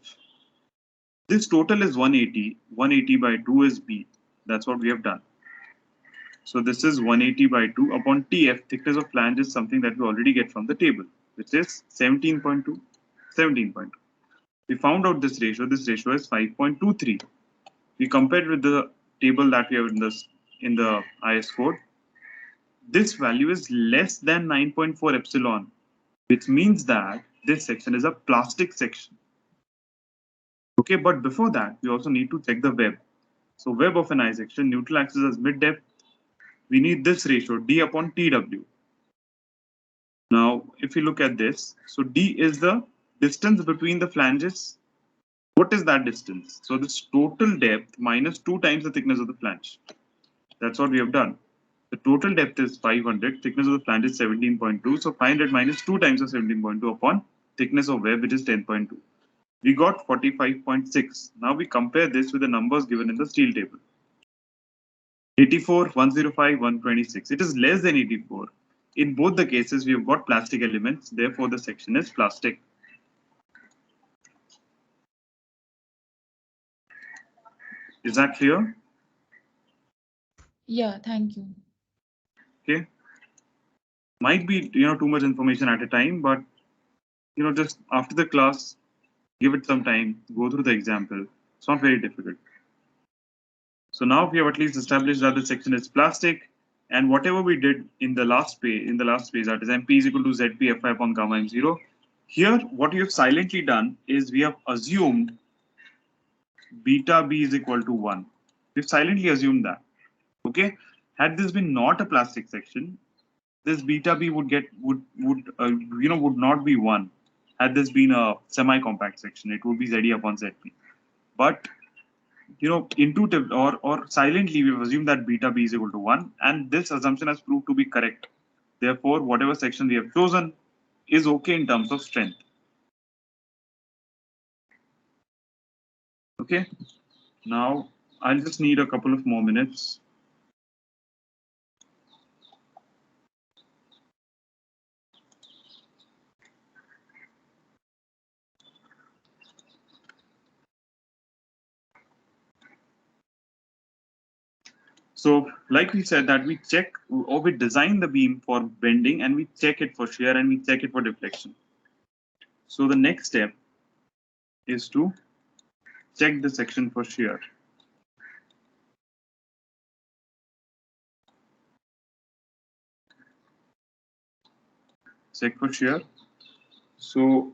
This total is 180. 180 by 2 is B. That's what we have done. So this is 180 by 2 upon TF. Thickness of flange is something that we already get from the table, which is 17.2. 17.2. We found out this ratio. This ratio is 5.23. We compared with the table that we have in the IS code. This value is less than 9.4 epsilon, which means that this section is a plastic section. Okay, but before that, we also need to check the web. So web of an I section, neutral axis as mid depth. We need this ratio, D upon TW. Now, if you look at this, so D is the distance between the flanges. What is that distance? So this total depth minus 2 times the thickness of the flange. That's what we have done. The total depth is 500, thickness of the flange is 17.2. So 500 minus 2 times the 17.2 upon thickness of web, which is 10.2. We got 45.6. Now we compare this with the numbers given in the steel table. 84, 105, 126. It is less than 84. In both the cases, we have got plastic elements. Therefore, the section is plastic. Is that clear? Yeah, thank you. Okay. Might be too much information at a time, but just after the class, give it some time, go through the example. It's not very difficult. So now we have at least established that the section is plastic, and whatever we did in the last page, that is MP is equal to ZP Fi upon gamma m0. Here, what we have silently done is we have assumed beta B is equal to 1. We've silently assumed that. Okay. Had this been not a plastic section, this beta B would not be 1. Had this been a semi-compact section, it would be ZE upon ZP. But intuitive or silently, we've assumed that beta B is equal to 1, and this assumption has proved to be correct. Therefore, whatever section we have chosen is okay in terms of strength. Okay. Now, I'll just need a couple of more minutes. So, like we said, that we check or we design the beam for bending, and we check it for shear, and we check it for deflection. So the next step is to check the section for shear. Check for shear. So,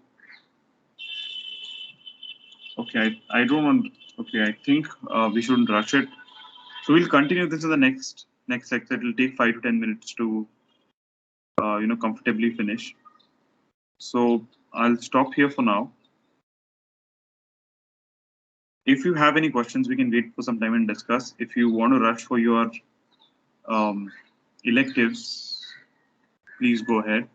okay, I don't want. Okay, I think we shouldn't rush it. So we'll continue this in the next section. It will take 5 to 10 minutes to comfortably finish. So I'll stop here for now. If you have any questions, we can wait for some time and discuss. If you want to rush for your electives, please go ahead.